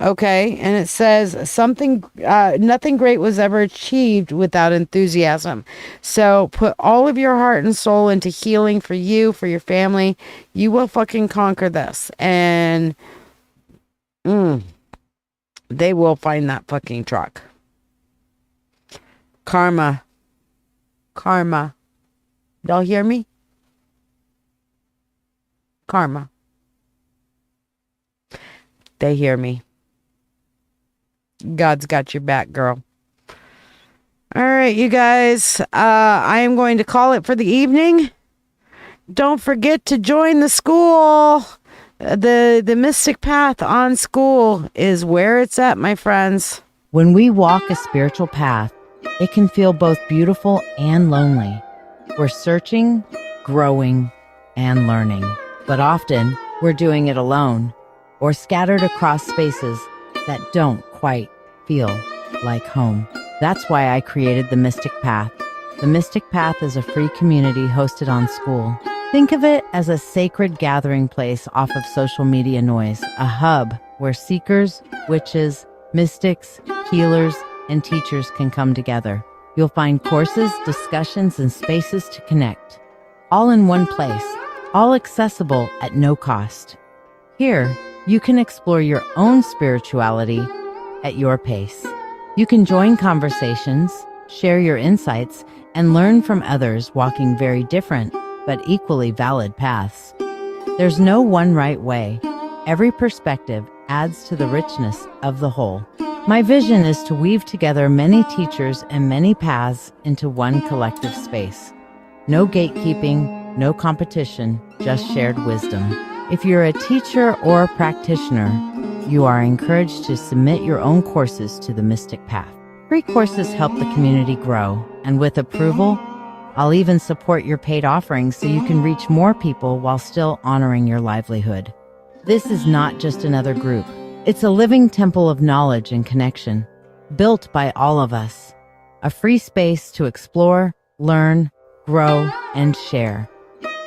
Okay. And it says nothing great was ever achieved without enthusiasm. So put all of your heart and soul into healing for you, for your family. You will fucking conquer this. And they will find that fucking truck. Karma. Y'all hear me? Karma. They hear me. God's got your back, girl. All right, you guys. I am going to call it for the evening. Don't forget to join the school. The Mystic Path on school is where it's at, my friends. When we walk a spiritual path, it can feel both beautiful and lonely. We're searching, growing, and learning. But often, we're doing it alone or scattered across spaces that don't quite feel like home. That's why I created the Mystic Path. The Mystic Path is a free community hosted on school. Think of it as a sacred gathering place off of social media noise, a hub where seekers, witches, mystics, healers, and teachers can come together. You'll find courses, discussions, and spaces to connect, all in one place, all accessible at no cost. Here, you can explore your own spirituality at your pace. You can join conversations, share your insights, and learn from others walking very different but equally valid paths. There's no one right way. Every perspective adds to the richness of the whole. My vision is to weave together many teachers and many paths into one collective space. No gatekeeping, no competition, just shared wisdom. If you're a teacher or a practitioner, you are encouraged to submit your own courses to the Mystic Path. Free courses help the community grow, and with approval, I'll even support your paid offerings so you can reach more people while still honoring your livelihood. This is not just another group. It's a living temple of knowledge and connection, built by all of us. A free space to explore, learn, grow, and share.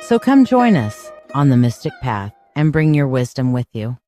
So come join us on the Mystic Path and bring your wisdom with you.